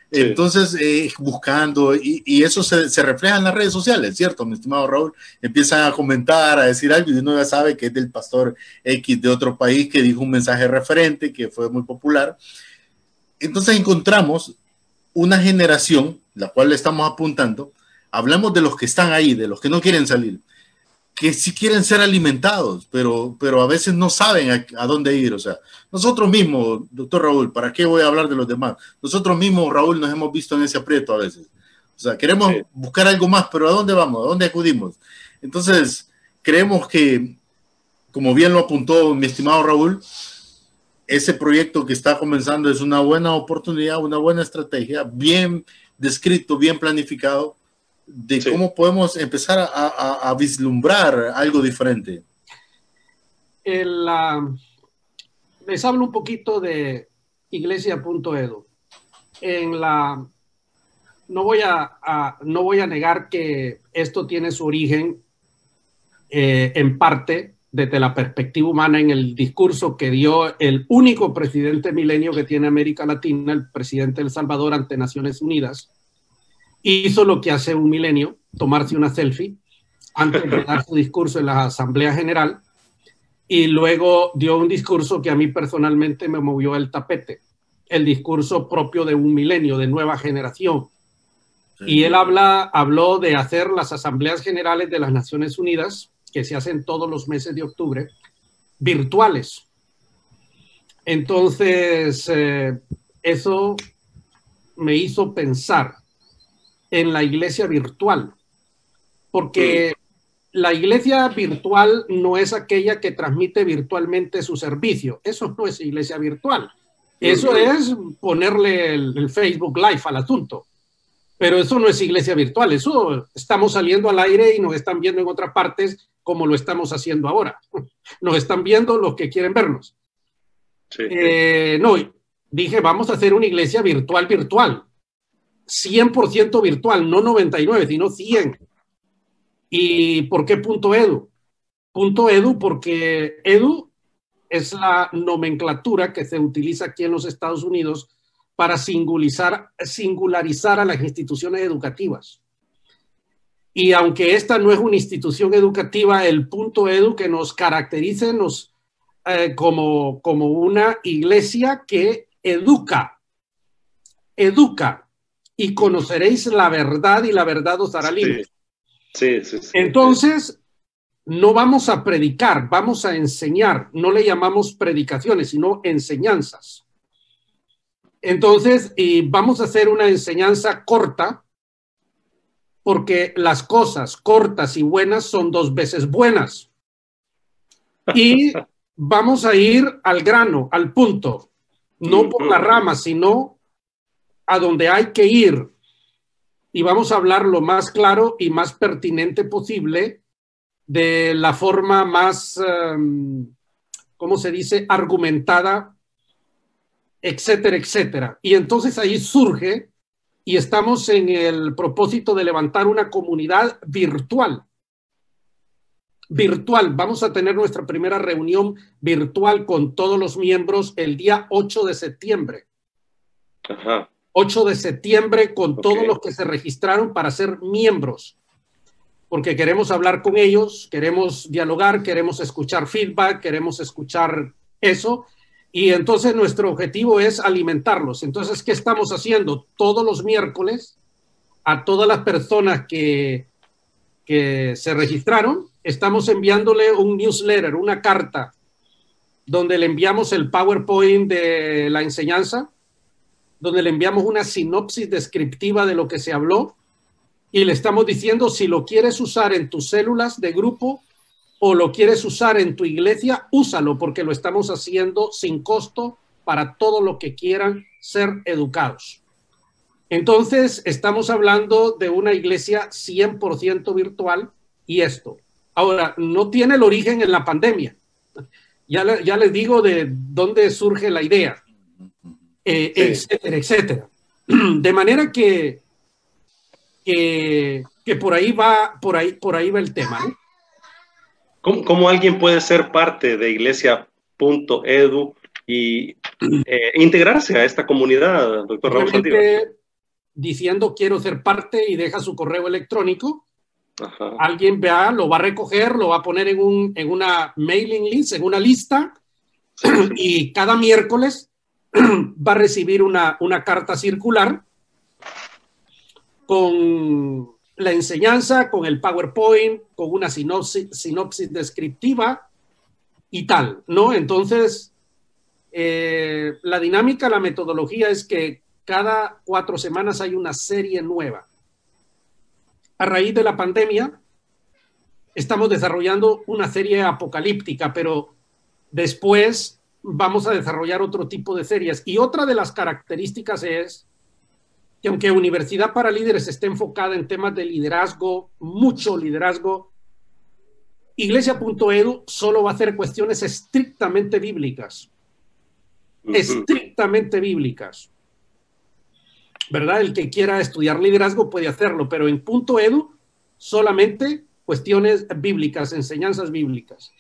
Sí. Entonces, buscando, y eso se refleja en las redes sociales, ¿cierto, mi estimado Raúl? Empiezan a comentar, a decir algo, y uno ya sabe que es del pastor X de otro país que dijo un mensaje referente, que fue muy popular. Entonces encontramos una generación, la cual le estamos apuntando, hablamos de los que están ahí, de los que no quieren salir, que sí quieren ser alimentados, pero a veces no saben a dónde ir. O sea, nosotros mismos, doctor Raúl, ¿para qué voy a hablar de los demás? Nosotros mismos, Raúl, nos hemos visto en ese aprieto a veces. O sea, queremos buscar algo más, pero ¿a dónde vamos? ¿A dónde acudimos? Entonces, creemos que, como bien lo apuntó mi estimado Raúl, ese proyecto que está comenzando es una buena oportunidad, una buena estrategia, bien descrito, bien planificado, de cómo podemos empezar a vislumbrar algo diferente. Les hablo un poquito de iglesia.edu. No voy a negar que esto tiene su origen en parte desde la perspectiva humana en el discurso que dio el único presidente milenio que tiene América Latina, el presidente de El Salvador, ante Naciones Unidas. Hizo lo que hace un milenio, tomarse una selfie antes de dar su discurso en la Asamblea General, y luego dio un discurso que a mí personalmente me movió el tapete, el discurso propio de un milenio, de nueva generación. Sí. Y él habló de hacer las Asambleas Generales de las Naciones Unidas, que se hacen todos los meses de octubre, virtuales. Entonces, eso me hizo pensar en la iglesia virtual, porque la iglesia virtual no es aquella que transmite virtualmente su servicio. Eso no es iglesia virtual. Eso es ponerle el Facebook Live al asunto. Pero eso no es iglesia virtual. Eso estamos saliendo al aire y nos están viendo en otras partes como lo estamos haciendo ahora. Nos están viendo los que quieren vernos. Sí. No, dije, vamos a hacer una iglesia virtual. 100% virtual, no 99, sino 100. ¿Y por qué .edu? .edu porque edu es la nomenclatura que se utiliza aquí en los Estados Unidos para singularizar a las instituciones educativas. Y aunque esta no es una institución educativa, el .edu que nos caracteriza como una iglesia que educa, y conoceréis la verdad y la verdad os hará libres. Sí. Entonces, no vamos a predicar, vamos a enseñar. No le llamamos predicaciones, sino enseñanzas. Entonces, vamos a hacer una enseñanza corta, porque las cosas cortas y buenas son 2 veces buenas. Y vamos a ir al grano, al punto, no por las ramas, sino a donde hay que ir. Y vamos a hablar lo más claro y más pertinente posible, de la forma más, ¿cómo se dice?, argumentada, etcétera, etcétera. Y entonces ahí surge, y estamos en el propósito de levantar una comunidad virtual. Virtual. Vamos a tener nuestra primera reunión virtual con todos los miembros el día 8 de septiembre. Ajá. 8 de septiembre con todos los que se registraron para ser miembros. Porque queremos hablar con ellos, queremos dialogar, queremos escuchar feedback, queremos escuchar eso. Y entonces nuestro objetivo es alimentarlos. Entonces, ¿qué estamos haciendo? Todos los miércoles, a todas las personas que se registraron, estamos enviándole un newsletter, una carta, donde le enviamos el PowerPoint de la enseñanza, donde le enviamos una sinopsis descriptiva de lo que se habló, y le estamos diciendo si lo quieres usar en tus células de grupo o lo quieres usar en tu iglesia, úsalo, porque lo estamos haciendo sin costo para todos los que quieran ser educados. Entonces, estamos hablando de una iglesia 100% virtual y esto. Ahora, no tiene el origen en la pandemia. Ya les digo de dónde surge la idea, etcétera, etcétera. De manera que por ahí va el tema, ¿no? ¿Cómo alguien puede ser parte de iglesia.edu y integrarse a esta comunidad, doctor Raúl Saldívar? Diciendo quiero ser parte y deja su correo electrónico. Ajá. Alguien lo va a recoger, lo va a poner en una mailing list, en una lista, y cada miércoles va a recibir una carta circular con la enseñanza, con el PowerPoint, con una sinopsis descriptiva y tal, ¿no? Entonces, la dinámica, la metodología es que cada 4 semanas hay una serie nueva. A raíz de la pandemia, estamos desarrollando una serie apocalíptica, pero después vamos a desarrollar otro tipo de series. Y otra de las características es que aunque Universidad para Líderes esté enfocada en temas de liderazgo, mucho liderazgo, Iglesia.edu solo va a hacer cuestiones estrictamente bíblicas. Estrictamente bíblicas. ¿Verdad? El que quiera estudiar liderazgo puede hacerlo, pero en .edu solamente cuestiones bíblicas, enseñanzas bíblicas.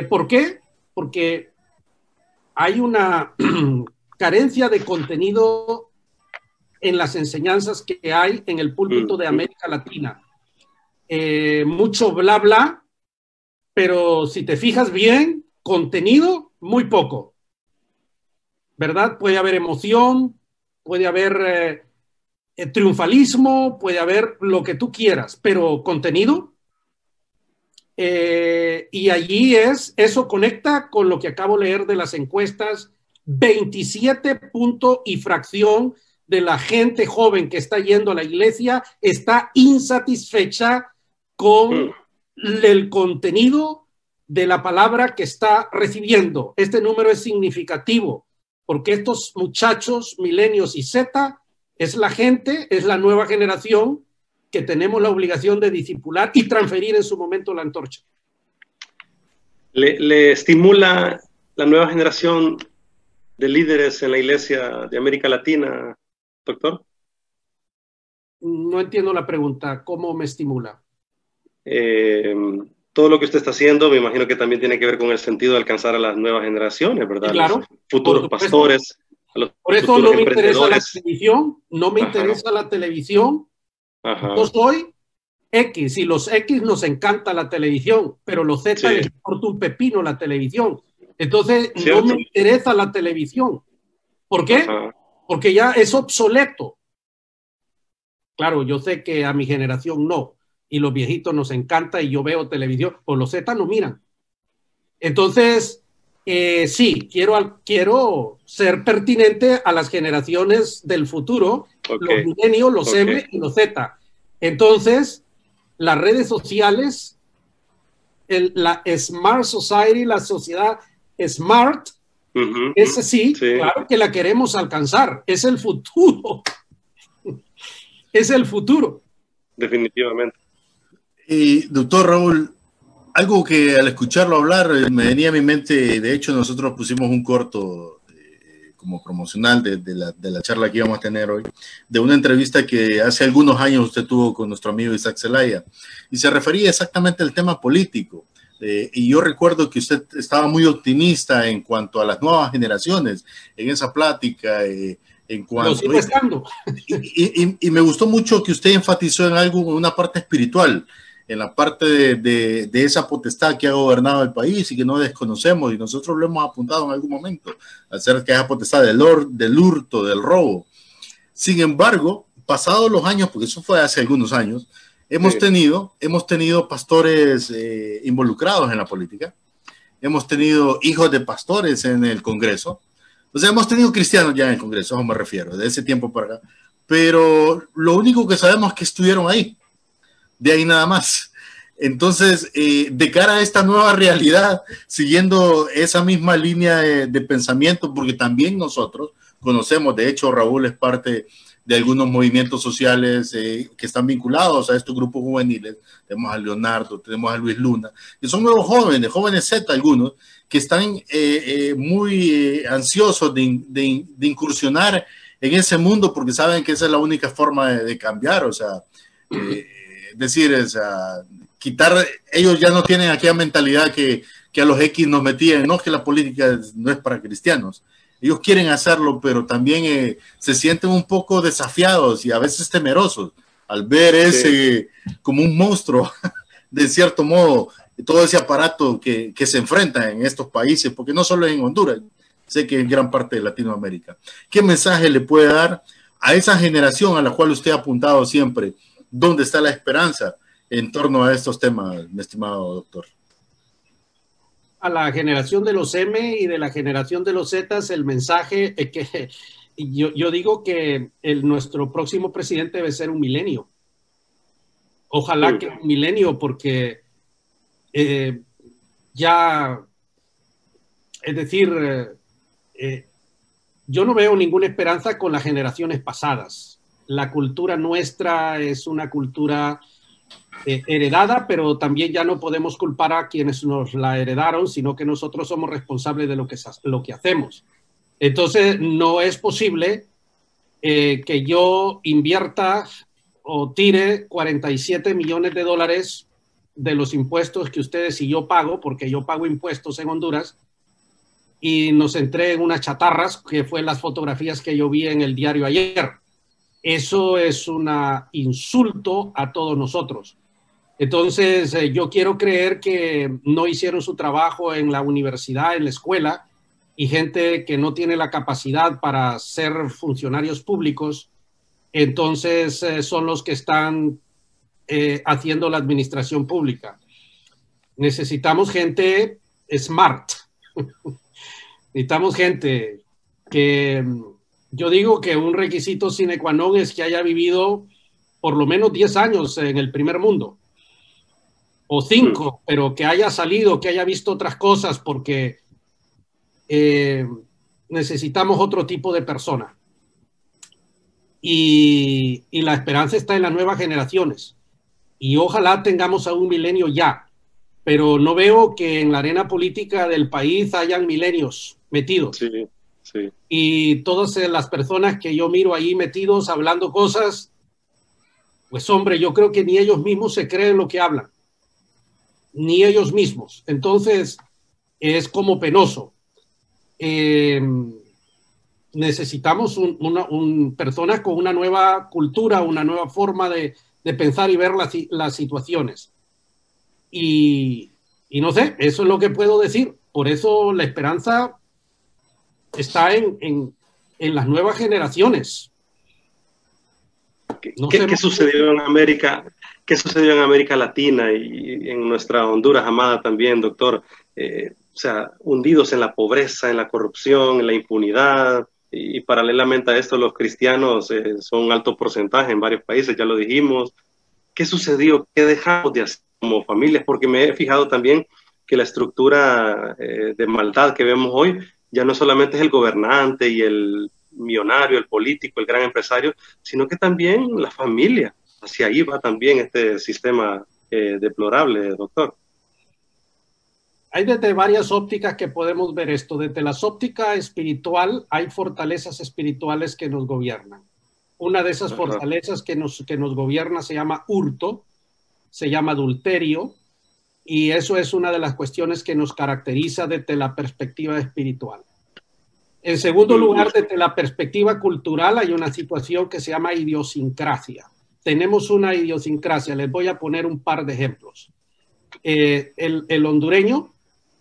¿Por qué? Porque hay una carencia de contenido en las enseñanzas que hay en el púlpito de América Latina. Mucho bla bla, pero si te fijas bien, contenido muy poco, ¿verdad? Puede haber emoción, puede haber triunfalismo, puede haber lo que tú quieras, pero contenido. Y allí eso conecta con lo que acabo de leer de las encuestas. 27 punto y fracción de la gente joven que está yendo a la iglesia está insatisfecha con el contenido de la palabra que está recibiendo. Este número es significativo porque estos muchachos, milenios y Z, es la gente, es la nueva generación que tenemos la obligación de discipular y transferir en su momento la antorcha. ¿Le estimula la nueva generación de líderes en la iglesia de América Latina, doctor? No entiendo la pregunta. ¿Cómo me estimula? Todo lo que usted está haciendo, me imagino que también tiene que ver con el sentido de alcanzar a las nuevas generaciones, ¿verdad? Sí, claro. Los futuros pastores. Por eso no me interesa la televisión. No me interesa la televisión. Ajá. Yo soy X y los X nos encanta la televisión, pero los Z les importa un pepino la televisión. Entonces no me interesa la televisión. ¿Por qué? Ajá. Porque ya es obsoleto. Claro, yo sé que a mi generación no. y los viejitos nos encanta y yo veo televisión, pues los Z no miran. Entonces, sí, quiero ser pertinente a las generaciones del futuro, los milenios, los M y los Z. Entonces, las redes sociales, la Smart Society, la sociedad Smart, ese sí, claro que la queremos alcanzar, es el futuro. Es el futuro. Definitivamente. Y doctor Raúl, algo que al escucharlo hablar me venía a mi mente, de hecho nosotros pusimos un corto como promocional de la charla que íbamos a tener hoy, de una entrevista que hace algunos años usted tuvo con nuestro amigo Isaac Zelaya, y se refería exactamente al tema político. Y yo recuerdo que usted estaba muy optimista en cuanto a las nuevas generaciones en esa plática. En cuanto, y me gustó mucho que usted enfatizó en algo, en una parte espiritual, en la parte de esa potestad que ha gobernado el país y que no desconocemos, y nosotros lo hemos apuntado en algún momento, acerca de esa potestad del hurto, del robo. Sin embargo, pasados los años, porque eso fue hace algunos años, hemos tenido pastores involucrados en la política, hemos tenido hijos de pastores en el Congreso, o sea, hemos tenido cristianos ya en el Congreso, a eso me refiero, de ese tiempo para acá, pero lo único que sabemos es que estuvieron ahí, de ahí nada más. Entonces, de cara a esta nueva realidad, siguiendo esa misma línea de pensamiento, porque también nosotros conocemos, de hecho Raúl es parte de algunos movimientos sociales que están vinculados a estos grupos juveniles, tenemos a Leonardo, tenemos a Luis Luna, que son nuevos jóvenes Z algunos, que están muy ansiosos de incursionar en ese mundo porque saben que esa es la única forma de cambiar, o sea, quitar, ellos ya no tienen aquella mentalidad que a los X nos metían, no, que la política no es para cristianos. Ellos quieren hacerlo, pero también se sienten un poco desafiados y a veces temerosos al ver ese como un monstruo, de cierto modo, todo ese aparato que se enfrenta en estos países, porque no solo en Honduras, sé que en gran parte de Latinoamérica. ¿Qué mensaje le puede dar a esa generación a la cual usted ha apuntado siempre? ¿Dónde está la esperanza en torno a estos temas, mi estimado doctor? A la generación de los M y de la generación de los Z, el mensaje es que yo digo que nuestro próximo presidente debe ser un milenio. Ojalá que un milenio, porque ya, es decir, yo no veo ninguna esperanza con las generaciones pasadas. La cultura nuestra es una cultura heredada, pero también ya no podemos culpar a quienes nos la heredaron, sino que nosotros somos responsables de lo que hacemos. Entonces, no es posible que yo invierta o tire 47 millones de dólares de los impuestos que ustedes y yo pago, porque yo pago impuestos en Honduras, y nos entreguen unas chatarras, que fue las fotografías que yo vi en el diario ayer. Eso es un insulto a todos nosotros. Entonces, yo quiero creer que no hicieron su trabajo en la universidad, en la escuela, y gente que no tiene la capacidad para ser funcionarios públicos, entonces son los que están haciendo la administración pública. Necesitamos gente smart. Necesitamos gente que... Yo digo que un requisito sine qua non es que haya vivido por lo menos 10 años en el primer mundo, o 5, pero que haya salido, que haya visto otras cosas, porque necesitamos otro tipo de persona. Y la esperanza está en las nuevas generaciones. Y ojalá tengamos a un milenio ya, pero no veo que en la arena política del país hayan milenios metidos. Sí. Sí. Y todas las personas que yo miro ahí metidos hablando cosas, pues hombre, yo creo que ni ellos mismos se creen lo que hablan, ni ellos mismos. Entonces es como penoso. Necesitamos personas con una nueva cultura, una nueva forma de pensar y ver las situaciones. Y no sé, eso es lo que puedo decir. Por eso la esperanza está en las nuevas generaciones. ¿Qué sucedió en América? ¿Qué sucedió en América Latina y en nuestra Honduras amada también, doctor? O sea, hundidos en la pobreza, en la corrupción, en la impunidad, y paralelamente a esto los cristianos son un alto porcentaje en varios países, ya lo dijimos. ¿Qué sucedió? ¿Qué dejamos de hacer como familias? Porque me he fijado también que la estructura de maldad que vemos hoy ya no solamente es el gobernante y el millonario, el político, el gran empresario, sino que también la familia. Hacia ahí va también este sistema deplorable, doctor. Hay desde varias ópticas que podemos ver esto. Desde la óptica espiritual hay fortalezas espirituales que nos gobiernan. Una de esas fortalezas que nos gobierna se llama hurto, se llama adulterio, y eso es una de las cuestiones que nos caracteriza desde la perspectiva espiritual. En segundo lugar, desde la perspectiva cultural hay una situación que se llama idiosincrasia. Tenemos una idiosincrasia, les voy a poner un par de ejemplos. El hondureño,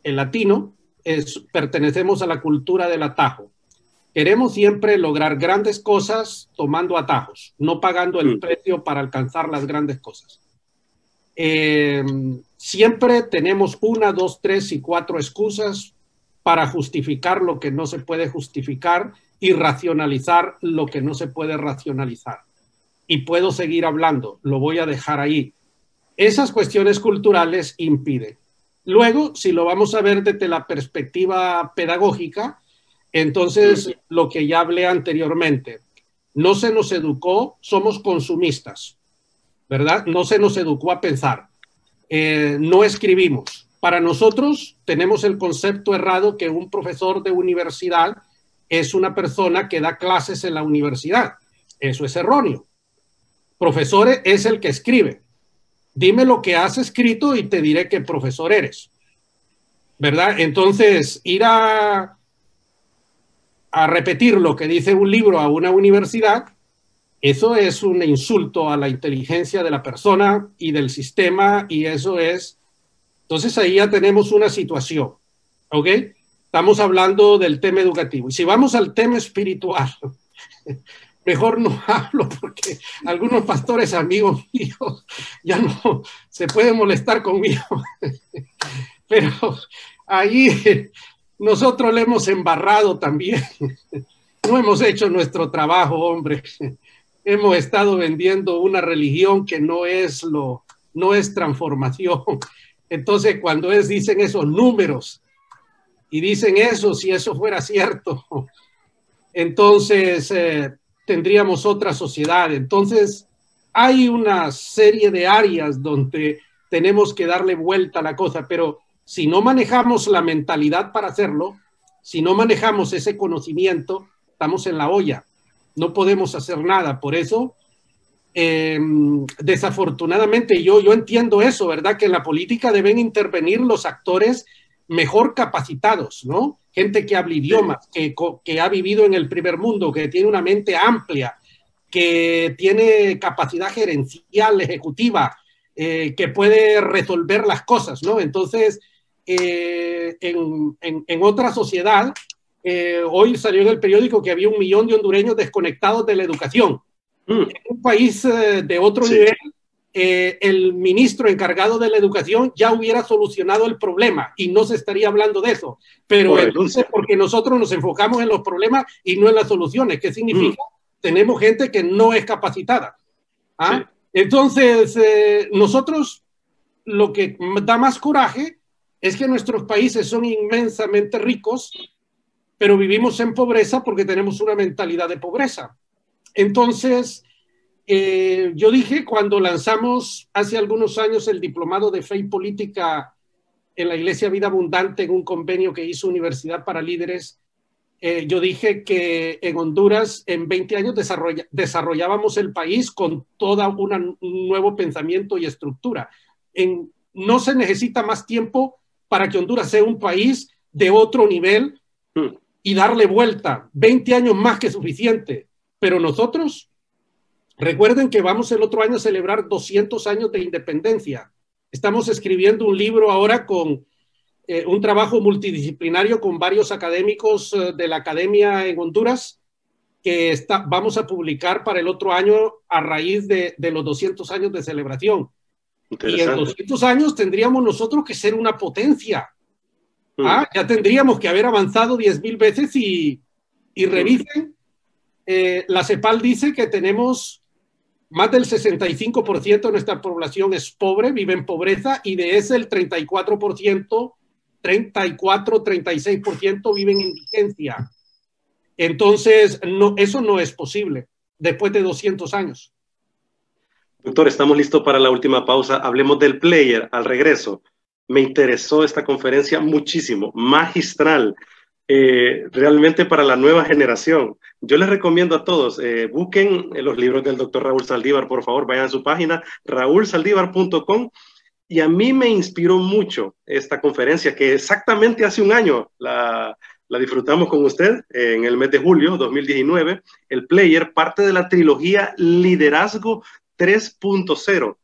el latino, pertenecemos a la cultura del atajo. Queremos siempre lograr grandes cosas tomando atajos, no pagando el precio para alcanzar las grandes cosas. Siempre tenemos 1, 2, 3 y 4 excusas para justificar lo que no se puede justificar y racionalizar lo que no se puede racionalizar. Y puedo seguir hablando, lo voy a dejar ahí. Esas cuestiones culturales impiden. Luego, si lo vamos a ver desde la perspectiva pedagógica, entonces lo que ya hablé anteriormente, no se nos educó, somos consumistas, ¿verdad? No se nos educó a pensar, no escribimos. Para nosotros tenemos el concepto errado que un profesor de universidad es una persona que da clases en la universidad. Eso es erróneo. Profesor es el que escribe. Dime lo que has escrito y te diré qué profesor eres, ¿verdad? Entonces, ir a repetir lo que dice un libro a una universidad, eso es un insulto a la inteligencia de la persona y del sistema, y eso es... Entonces ahí ya tenemos una situación, ¿ok? Estamos hablando del tema educativo. Y si vamos al tema espiritual, mejor no hablo porque algunos pastores amigos míos ya no se pueden molestar conmigo. Pero ahí nosotros le hemos embarrado también. No hemos hecho nuestro trabajo, hombre. Hemos estado vendiendo una religión que no es transformación. Entonces, cuando dicen esos números y dicen eso, si eso fuera cierto, entonces tendríamos otra sociedad. Entonces, hay una serie de áreas donde tenemos que darle vuelta a la cosa, pero si no manejamos la mentalidad para hacerlo, si no manejamos ese conocimiento, estamos en la olla. No podemos hacer nada. Por eso, desafortunadamente, yo entiendo eso, ¿verdad? Que en la política deben intervenir los actores mejor capacitados, ¿no? Gente que habla idiomas, que ha vivido en el primer mundo, que tiene una mente amplia, que tiene capacidad gerencial, ejecutiva, que puede resolver las cosas, ¿no? Entonces, en otra sociedad, hoy salió en el periódico que había 1 millón de hondureños desconectados de la educación. En un país de otro nivel, el ministro encargado de la educación ya hubiera solucionado el problema y no se estaría hablando de eso. Pero entonces, porque nosotros nos enfocamos en los problemas y no en las soluciones. ¿Qué significa? Tenemos gente que no es capacitada. ¿Ah? Sí. Entonces, nosotros lo que da más coraje es que nuestros países son inmensamente ricos, pero vivimos en pobreza porque tenemos una mentalidad de pobreza. Entonces, yo dije cuando lanzamos hace algunos años el diplomado de fe y política en la Iglesia Vida Abundante en un convenio que hizo Universidad para Líderes, yo dije que en Honduras en 20 años desarrollábamos el país con todo un nuevo pensamiento y estructura. No se necesita más tiempo para que Honduras sea un país de otro nivel y darle vuelta. 20 años más que suficiente. Pero nosotros, recuerden que vamos el otro año a celebrar 200 años de independencia. Estamos escribiendo un libro ahora con un trabajo multidisciplinario con varios académicos de la academia en Honduras que vamos a publicar para el otro año a raíz de los 200 años de celebración. Y en 200 años tendríamos nosotros que ser una potencia. Ya tendríamos que haber avanzado 10.000 veces y revisen. La CEPAL dice que tenemos más del 65% de nuestra población es pobre, vive en pobreza, y de ese el 34%, 36% vive en indigencia. Entonces, no, eso no es posible después de 200 años. Doctor, estamos listos para la última pausa. Hablemos del player al regreso. Me interesó esta conferencia muchísimo, magistral, realmente para la nueva generación. Yo les recomiendo a todos, busquen los libros del doctor Raúl Saldívar, por favor, vayan a su página, raulsaldívar.com. Y a mí me inspiró mucho esta conferencia, que exactamente hace un año la disfrutamos con usted en el mes de julio 2019. El player, parte de la trilogía Liderazgo 3.0.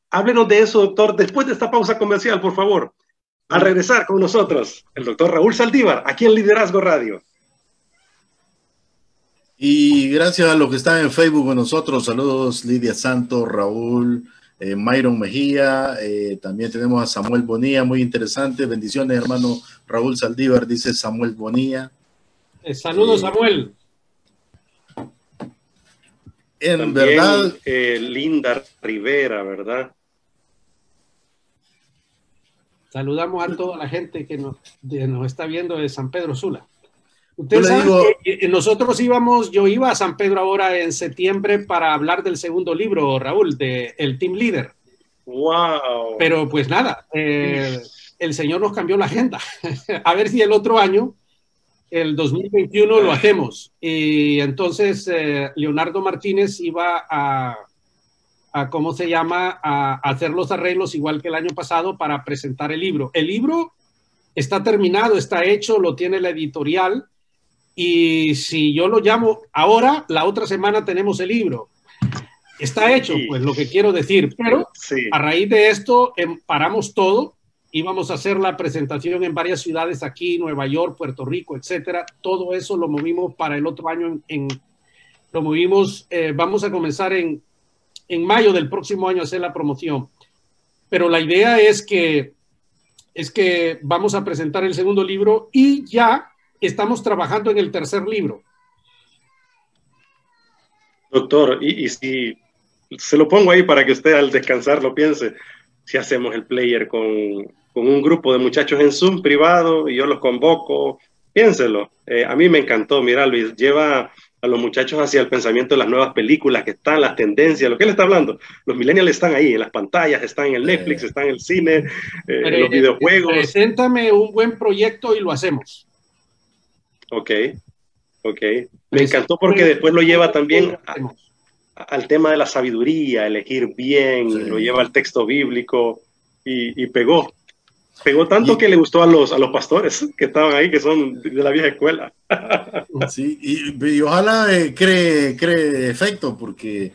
Háblenos de eso, doctor, después de esta pausa comercial, por favor. Al regresar con nosotros, el doctor Raúl Saldívar, aquí en Liderazgo Radio. Y gracias a los que están en Facebook con nosotros, saludos Lidia Santos, Raúl, Myron Mejía, también tenemos a Samuel Bonilla, muy interesante, bendiciones hermano Raúl Saldívar, dice Samuel Bonilla. Saludos Samuel. En también, verdad. Linda Rivera, ¿verdad? Saludamos a toda la gente que nos está viendo de San Pedro Sula. Ustedes saben que nosotros yo iba a San Pedro ahora en septiembre para hablar del segundo libro, Raúl, de El Team Leader. ¡Wow! Pero pues nada, el Señor nos cambió la agenda. A ver si el otro año, el 2021, lo hacemos. Y entonces Leonardo Martínez iba a ¿cómo se llama? A hacer los arreglos igual que el año pasado para presentar el libro. El libro está terminado, está hecho, lo tiene la editorial. Y si yo lo llamo ahora, la otra semana tenemos el libro. Está hecho, pues lo que quiero decir. Pero a raíz de esto paramos todo. Íbamos a hacer la presentación en varias ciudades aquí, Nueva York, Puerto Rico, etcétera. Todo eso lo movimos para el otro año. Lo movimos, vamos a comenzar en mayo del próximo año a hacer la promoción. Pero la idea es que vamos a presentar el segundo libro y ya estamos trabajando en el tercer libro. Doctor, y si se lo pongo ahí para que usted al descansar lo piense, si hacemos el player con un grupo de muchachos en Zoom privado y yo los convoco, piénselo. A mí me encantó, mira Luis, lleva a los muchachos hacia el pensamiento de las nuevas películas que están, las tendencias, lo que él está hablando. Los millennials están ahí, en las pantallas, están en el Netflix, están en el cine, en los videojuegos. Preséntame un buen proyecto y lo hacemos. Ok. Me encantó porque después lo lleva también al tema de la sabiduría, elegir bien, lo lleva al texto bíblico y pegó. Pegó tanto que le gustó a los pastores que estaban ahí, que son de la vieja escuela. Sí, y ojalá cree efecto, porque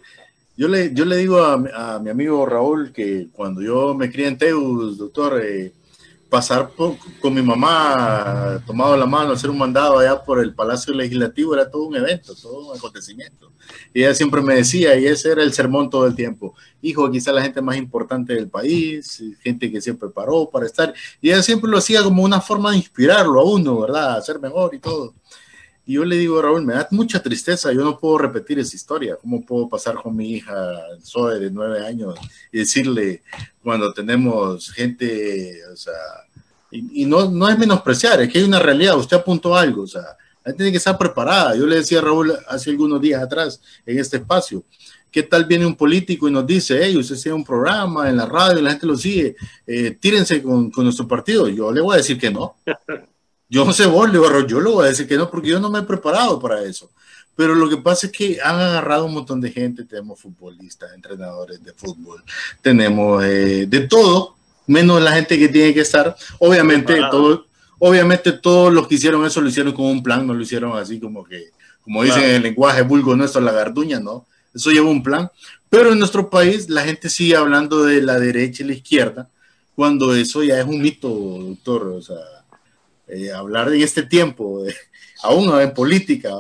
yo le digo a mi amigo Raúl que cuando yo me crié en Teus, doctor, pasar con mi mamá tomado la mano, hacer un mandado allá por el Palacio Legislativo era todo un evento, todo un acontecimiento. Y ella siempre me decía, y ese era el sermón todo el tiempo: hijo, aquí está la gente más importante del país, gente que se preparó para estar. Y ella siempre lo hacía como una forma de inspirarlo a uno, ¿verdad? A ser mejor y todo. Y yo le digo a Raúl, me da mucha tristeza, yo no puedo repetir esa historia. ¿Cómo puedo pasar con mi hija Zoe de 9 años y decirle cuando tenemos gente, o sea, y no es menospreciar, es que hay una realidad, usted apuntó algo, o sea, la gente tiene que estar preparada. Yo le decía a Raúl hace algunos días atrás en este espacio, ¿qué tal viene un político y nos dice, hey, usted sigue un programa en la radio y la gente lo sigue, tírense con nuestro partido? Yo le voy a decir que no. Yo no sé vos, yo le voy a decir que no, porque yo no me he preparado para eso. Pero lo que pasa es que han agarrado un montón de gente. Tenemos futbolistas, entrenadores de fútbol, tenemos de todo, menos la gente que tiene que estar. Obviamente todos los que hicieron eso lo hicieron con un plan, no lo hicieron así como dicen en el lenguaje vulgo nuestro, la garduña, ¿no? Eso lleva un plan. Pero en nuestro país la gente sigue hablando de la derecha y la izquierda, cuando eso ya es un mito, doctor. O sea, hablar en este tiempo, aún en política,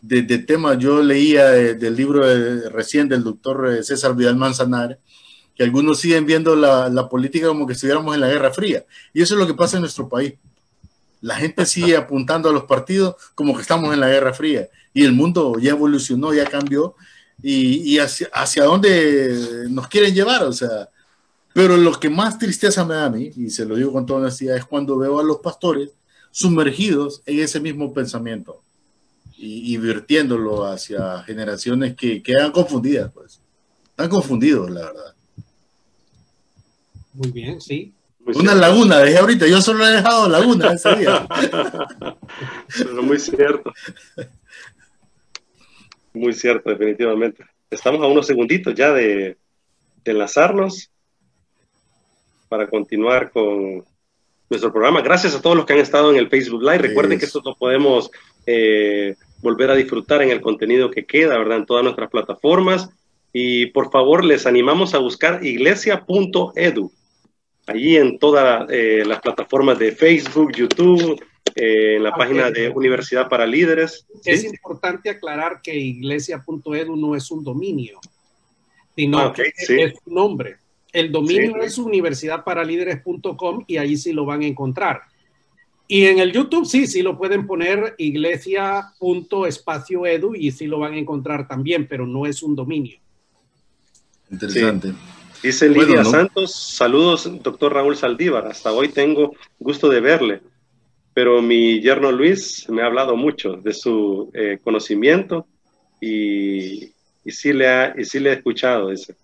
de temas. Yo leía del libro recién del doctor César Vidal Manzanares, que algunos siguen viendo la política como que estuviéramos en la Guerra Fría. Y eso es lo que pasa en nuestro país. La gente sigue apuntando a los partidos como que estamos en la Guerra Fría. Y el mundo ya evolucionó, ya cambió. Y hacia dónde nos quieren llevar, o sea. Pero lo que más tristeza me da a mí, y se lo digo con toda honestidad, es cuando veo a los pastores sumergidos en ese mismo pensamiento y virtiéndolo hacia generaciones que quedan confundidas, pues. Están confundidos, la verdad. Muy bien, sí. Muy Una cierto. laguna, dejé ahorita, yo solo he dejado laguna ese día. Pero muy cierto. Muy cierto, definitivamente. Estamos a unos segunditos ya de enlazarnos para continuar con nuestro programa. Gracias a todos los que han estado en el Facebook Live. Recuerden que esto lo podemos volver a disfrutar en el contenido que queda, ¿verdad? En todas nuestras plataformas. Y por favor, les animamos a buscar iglesia.edu. Allí en todas las plataformas de Facebook, YouTube, en la página de Universidad para Líderes. Es ¿sí? importante aclarar que iglesia.edu no es un dominio, sino que sí. es un nombre. El dominio Sí. es universidadparalíderes.com y ahí sí lo van a encontrar. Y en el YouTube sí lo pueden poner iglesia.espacioedu y sí lo van a encontrar también, pero no es un dominio. Interesante. Sí. Dice Lidia Bueno, ¿no? Santos, saludos, doctor Raúl Saldívar. Hasta hoy tengo gusto de verle, pero mi yerno Luis me ha hablado mucho de su conocimiento y sí le he escuchado. Dice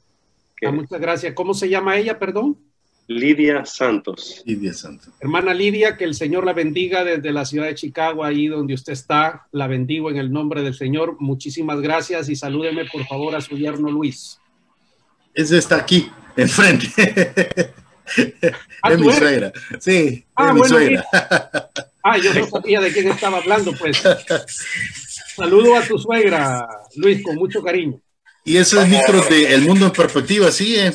que Muchas gracias. ¿Cómo se llama ella, perdón? Lidia Santos. Lidia Santos. Hermana Lidia, que el Señor la bendiga desde la ciudad de Chicago, ahí donde usted está. La bendigo en el nombre del Señor. Muchísimas gracias y salúdeme por favor a su yerno Luis. Ese está aquí, enfrente. Es mi suegra. Sí, es mi suegra. Yo no sabía de quién estaba hablando, pues. Saludo a tu suegra, Luis, con mucho cariño. ¿Y esos micros de El Mundo en Perspectiva sigue?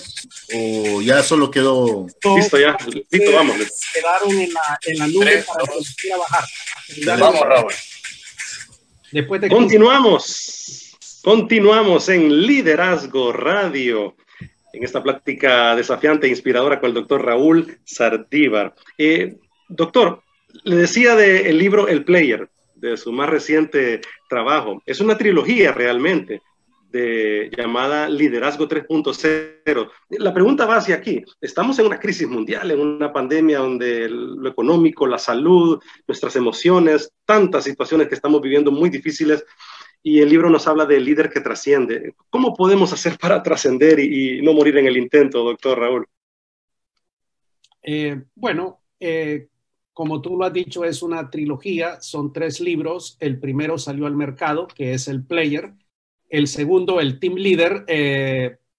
¿O ya solo quedó? Listo, ya. Listo, vamos. Quedaron en la nube para que los quiera bajar. Vamos, Raúl. Después de Continuamos en Liderazgo Radio, en esta plática desafiante e inspiradora con el doctor Raúl Saldívar. Doctor, le decía del libro El Player, de su más reciente trabajo. Es una trilogía realmente, llamada Liderazgo 3.0. La pregunta va hacia aquí. Estamos en una crisis mundial, en una pandemia donde lo económico, la salud, nuestras emociones, tantas situaciones que estamos viviendo muy difíciles, y el libro nos habla del líder que trasciende. ¿Cómo podemos hacer para trascender y no morir en el intento, doctor Raúl? Como tú lo has dicho, es una trilogía, son 3 libros. El primero salió al mercado, que es El Player. El segundo, el Team Leader,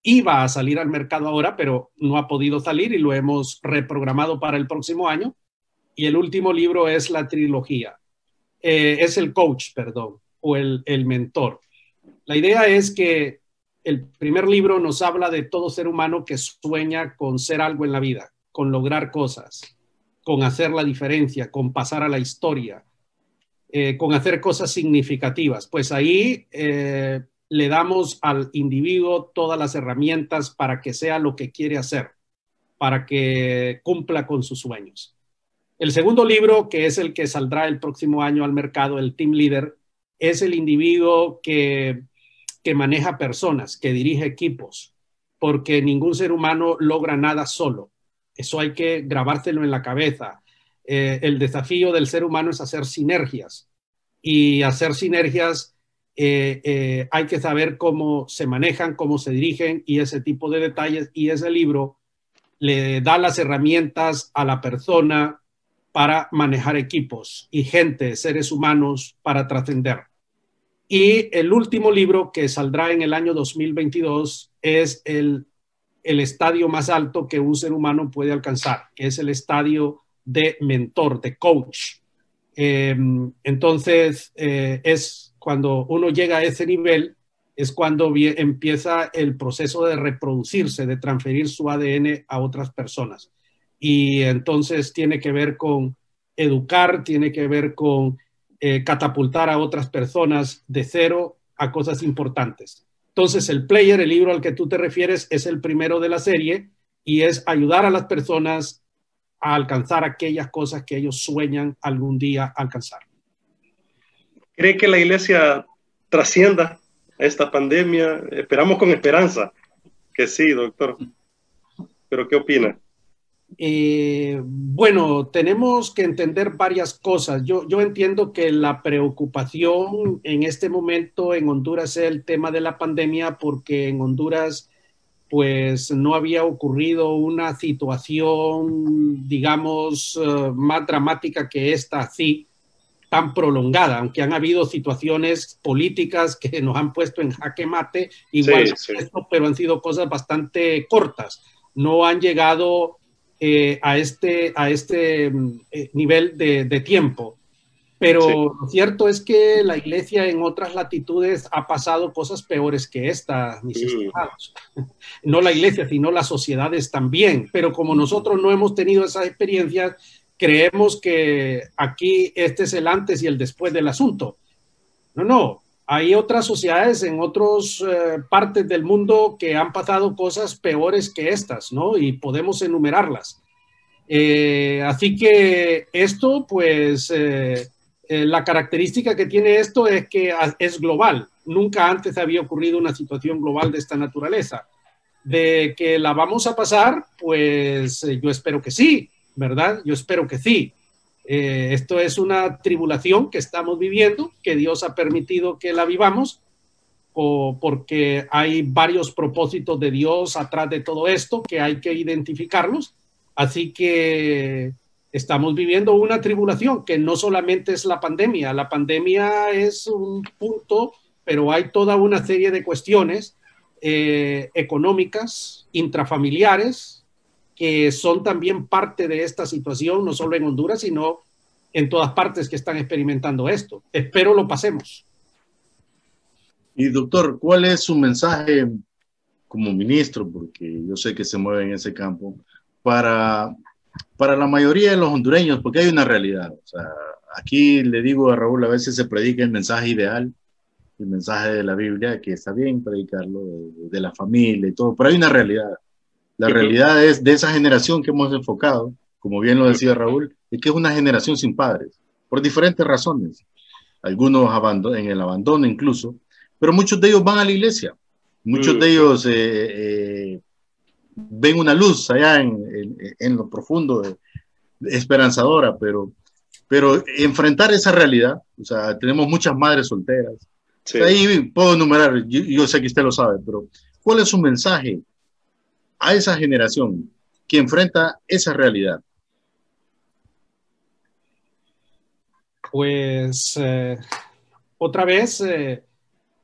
iba a salir al mercado ahora, pero no ha podido salir y lo hemos reprogramado para el próximo año. Y el último libro es la trilogía. Es el coach, perdón, o el mentor. La idea es que el primer libro nos habla de todo ser humano que sueña con ser algo en la vida, con lograr cosas, con hacer la diferencia, con pasar a la historia, con hacer cosas significativas. Pues ahí le damos al individuo todas las herramientas para que sea lo que quiere hacer, para que cumpla con sus sueños. El segundo libro, que es el que saldrá el próximo año al mercado, el Team Leader, es el individuo que maneja personas, que dirige equipos, porque ningún ser humano logra nada solo. Eso hay que grabárselo en la cabeza. El desafío del ser humano es hacer sinergias, y hacer sinergias hay que saber cómo se manejan, cómo se dirigen y ese tipo de detalles, y ese libro le da las herramientas a la persona para manejar equipos y gente, seres humanos, para trascender. Y el último libro, que saldrá en el año 2022, es el estadio más alto que un ser humano puede alcanzar, que es el estadio de mentor, de coach. Entonces, es cuando uno llega a ese nivel, es cuando empieza el proceso de reproducirse, de transferir su ADN a otras personas. Y entonces tiene que ver con educar, tiene que ver con catapultar a otras personas de cero a cosas importantes. Entonces, el player, el libro al que tú te refieres, es el primero de la serie y es ayudar a las personas a alcanzar aquellas cosas que ellos sueñan algún día alcanzar. ¿Cree que la iglesia trascienda esta pandemia? Esperamos con esperanza que sí, doctor. ¿Pero qué opina? Bueno, tenemos que entender varias cosas. Yo entiendo que la preocupación en este momento en Honduras es el tema de la pandemia, porque en Honduras pues no había ocurrido una situación, digamos, más dramática que esta, así, tan prolongada, aunque han habido situaciones políticas que nos han puesto en jaque mate, igual, sí. Esto, pero han sido cosas bastante cortas. No han llegado a este nivel de tiempo. Pero sí. Lo cierto es que la iglesia en otras latitudes ha pasado cosas peores que esta, mis estimados. No la iglesia, sino las sociedades también. Pero como nosotros no hemos tenido esas experiencias, creemos que aquí este es el antes y el después del asunto. No. Hay otras sociedades en otras partes del mundo que han pasado cosas peores que estas, ¿no? Y podemos enumerarlas. Así que esto, pues, la característica que tiene esto es que es global. Nunca antes había ocurrido una situación global de esta naturaleza. De que la vamos a pasar, pues yo espero que sí, ¿verdad? Yo espero que sí. Esto es una tribulación que estamos viviendo, que Dios ha permitido que la vivamos, porque hay varios propósitos de Dios atrás de todo esto que hay que identificarlos. Así que estamos viviendo una tribulación que no solamente es la pandemia. La pandemia es un punto, pero hay toda una serie de cuestiones económicas, intrafamiliares, que son también parte de esta situación, no solo en Honduras, sino en todas partes que están experimentando esto. Espero lo pasemos. Y doctor, ¿cuál es su mensaje como ministro? Porque yo sé que se mueve en ese campo, para la mayoría de los hondureños, porque hay una realidad. O sea, aquí le digo a Raúl, a veces se predica el mensaje ideal, el mensaje de la Biblia, que está bien predicarlo, de la familia y todo, pero hay una realidad. La realidad es de esa generación que hemos enfocado, como bien lo decía Raúl, es que es una generación sin padres, por diferentes razones. Algunos en el abandono incluso, pero muchos de ellos van a la iglesia. Muchos de ellos ven una luz allá en lo profundo, esperanzadora, pero enfrentar esa realidad, o sea, tenemos muchas madres solteras. Sí. Ahí puedo enumerar, yo sé que usted lo sabe, pero ¿cuál es su mensaje a esa generación que enfrenta esa realidad? Pues otra vez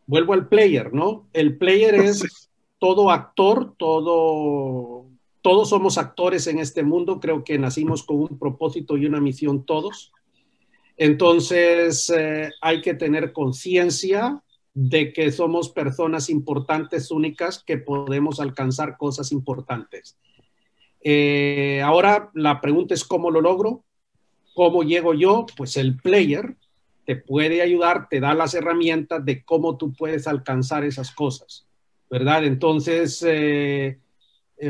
vuelvo al player, ¿no? El player es todo actor, todos somos actores en este mundo. Creo que nacimos con un propósito y una misión todos. Entonces hay que tener conciencia de que somos personas importantes, únicas, que podemos alcanzar cosas importantes. Ahora la pregunta es ¿cómo lo logro? ¿Cómo llego yo? Pues el player te puede ayudar, te da las herramientas de cómo tú puedes alcanzar esas cosas, ¿verdad? Entonces,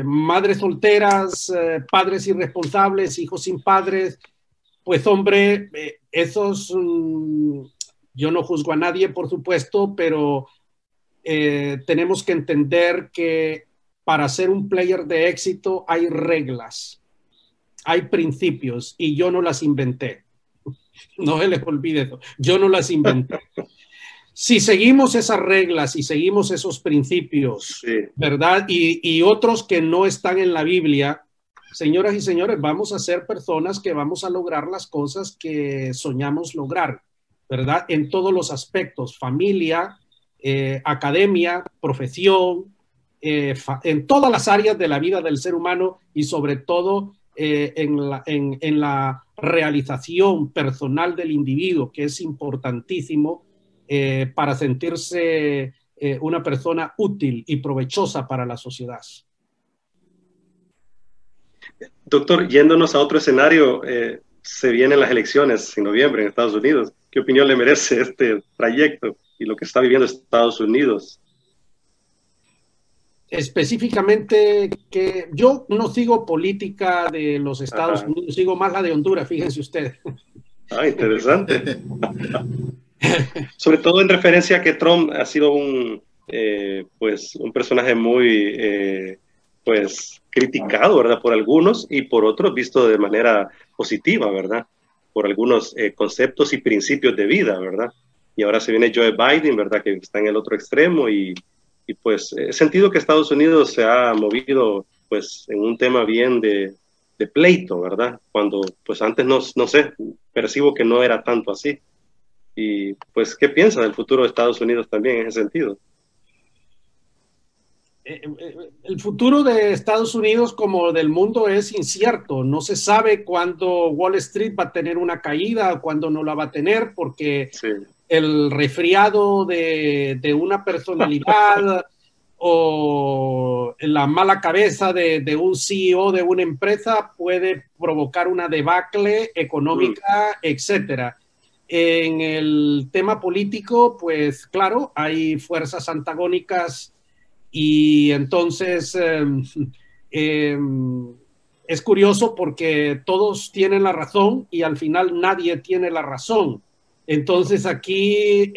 madres solteras, padres irresponsables, hijos sin padres, pues hombre, esos... yo no juzgo a nadie, por supuesto, pero tenemos que entender que para ser un player de éxito hay reglas, hay principios, y yo no las inventé. No se les olvide eso. Yo no las inventé. Si seguimos esas reglas y seguimos esos principios, sí, ¿verdad? Y otros que no están en la Biblia, señoras y señores, vamos a ser personas que vamos a lograr las cosas que soñamos lograr, ¿verdad? En todos los aspectos, familia, academia, profesión, en todas las áreas de la vida del ser humano y sobre todo en la realización personal del individuo, que es importantísimo para sentirse una persona útil y provechosa para la sociedad. Doctor, yéndonos a otro escenario, se vienen las elecciones en noviembre en Estados Unidos. ¿Qué opinión le merece este trayecto y lo que está viviendo Estados Unidos? específicamente que yo no sigo política de los Estados Unidos, sigo más la de Honduras, fíjense ustedes. Ah, interesante. Sobre todo en referencia a que Trump ha sido pues, un personaje muy pues, criticado, ¿verdad? Por algunos y por otros visto de manera positiva, ¿verdad? Por algunos conceptos y principios de vida, ¿verdad? Y ahora se viene Joe Biden, ¿verdad? Que está en el otro extremo y pues he sentido que Estados Unidos se ha movido pues en un tema bien de pleito, ¿verdad? Cuando pues antes no sé, percibo que no era tanto así. Y pues, ¿qué piensa del futuro de Estados Unidos también en ese sentido? El futuro de Estados Unidos como del mundo es incierto. No se sabe cuándo Wall Street va a tener una caída, cuándo no la va a tener, porque sí, el resfriado de una personalidad o la mala cabeza de un CEO de una empresa puede provocar una debacle económica, etcétera. En el tema político, pues claro, hay fuerzas antagónicas y entonces es curioso porque todos tienen la razón y al final nadie tiene la razón. Entonces aquí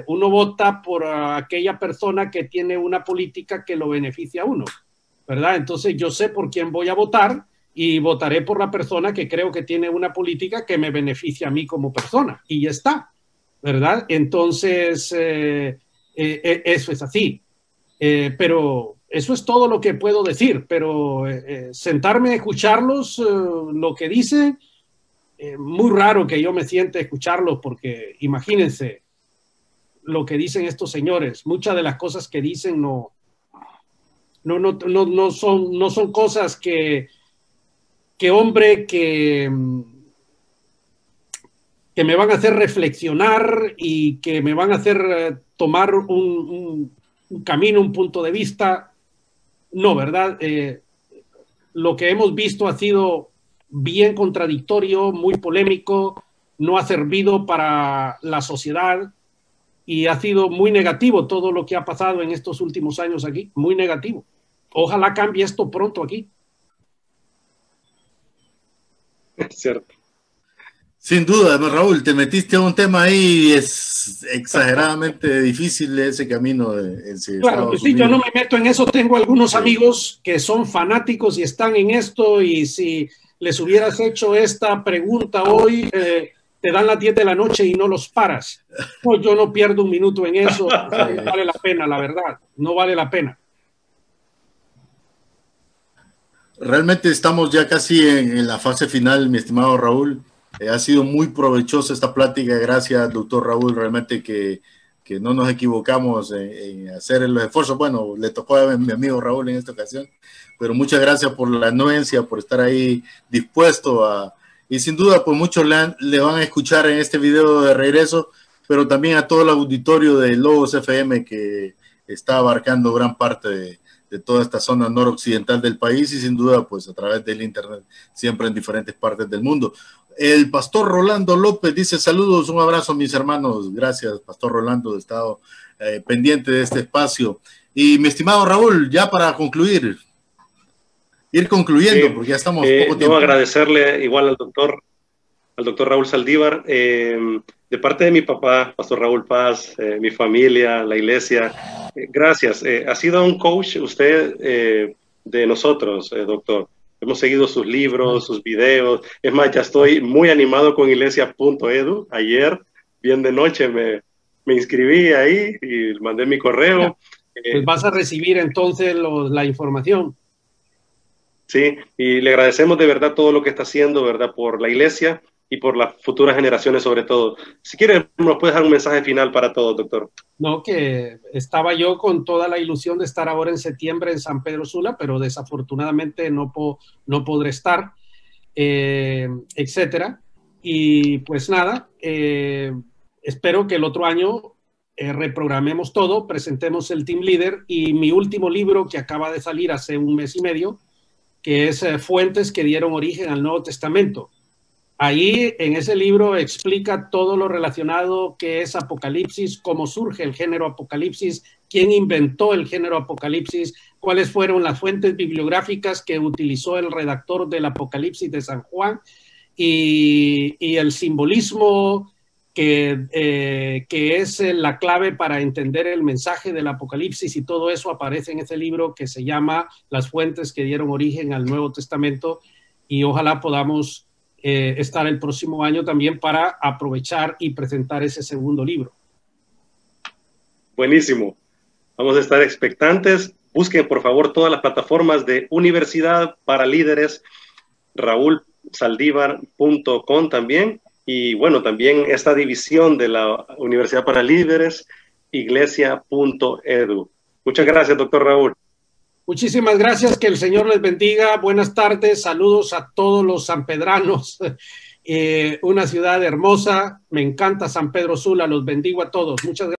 uno vota por aquella persona que tiene una política que lo beneficia a uno, ¿verdad? Entonces yo sé por quién voy a votar y votaré por la persona que creo que tiene una política que me beneficia a mí como persona y ya está, ¿verdad? Entonces eso es así. Pero eso es todo lo que puedo decir, pero sentarme a escucharlos, lo que dicen, muy raro que yo me siente a escucharlos porque imagínense lo que dicen estos señores, muchas de las cosas que dicen no son cosas que hombre, que me van a hacer reflexionar y que me van a hacer tomar un camino, un punto de vista. No, ¿verdad? Lo que hemos visto ha sido bien contradictorio, muy polémico, no ha servido para la sociedad y ha sido muy negativo todo lo que ha pasado en estos últimos años aquí, muy negativo. Ojalá cambie esto pronto aquí. Es cierto. Sin duda, Raúl, te metiste a un tema ahí, es exageradamente difícil ese camino. Claro, sí, yo no me meto en eso, tengo algunos amigos que son fanáticos y están en esto y si les hubieras hecho esta pregunta hoy, te dan las 10 de la noche y no los paras. No, yo no pierdo un minuto en eso, no vale la pena, la verdad, no vale la pena. Realmente estamos ya casi en la fase final, mi estimado Raúl. Ha sido muy provechosa esta plática, gracias, doctor Raúl, realmente que no nos equivocamos en hacer los esfuerzos. Bueno, le tocó a mi amigo Raúl en esta ocasión, pero muchas gracias por la anuencia, por estar ahí dispuesto a... Y sin duda, pues muchos le van a escuchar en este video de regreso, pero también a todo el auditorio de Logos FM que está abarcando gran parte de toda esta zona noroccidental del país y sin duda, pues a través del internet, siempre en diferentes partes del mundo. El pastor Rolando López dice saludos, un abrazo mis hermanos, gracias pastor Rolando, he estado pendiente de este espacio. Y mi estimado Raúl, ya para concluir, ir concluyendo porque ya estamos poco tiempo. Debo agradecerle igual al doctor Raúl Saldívar, de parte de mi papá, pastor Raúl Paz, mi familia, la iglesia, gracias. Ha sido un coach usted de nosotros, doctor. Hemos seguido sus libros, sus videos. Es más, ya estoy muy animado con iglesia.edu. Ayer, bien de noche, me inscribí ahí y mandé mi correo. Pues vas a recibir entonces la información. Sí, y le agradecemos de verdad todo lo que está haciendo, ¿verdad? Por la iglesia y por las futuras generaciones sobre todo. Si quieres, nos puedes dar un mensaje final para todos, doctor. No, que estaba yo con toda la ilusión de estar ahora en septiembre en San Pedro Sula, pero desafortunadamente no podré estar, etcétera. Y pues nada, espero que el otro año reprogramemos todo, presentemos el Team Leader y mi último libro que acaba de salir hace un mes y medio, que es Fuentes que dieron origen al Nuevo Testamento. Ahí en ese libro explica todo lo relacionado que es Apocalipsis, cómo surge el género Apocalipsis, quién inventó el género Apocalipsis, cuáles fueron las fuentes bibliográficas que utilizó el redactor del Apocalipsis de San Juan y el simbolismo que es la clave para entender el mensaje del Apocalipsis, y todo eso aparece en ese libro que se llama Las fuentes que dieron origen al Nuevo Testamento, y ojalá podamos estar el próximo año también para aprovechar y presentar ese segundo libro. Buenísimo. Vamos a estar expectantes. Busquen, por favor, todas las plataformas de Universidad para Líderes, raulsaldívar.com también. Y bueno, también esta división de la Universidad para Líderes, iglesia.edu. Muchas gracias, doctor Raúl. Muchísimas gracias, que el Señor les bendiga. Buenas tardes, saludos a todos los sanpedranos. Una ciudad hermosa, me encanta San Pedro Sula, los bendigo a todos. Muchas gracias.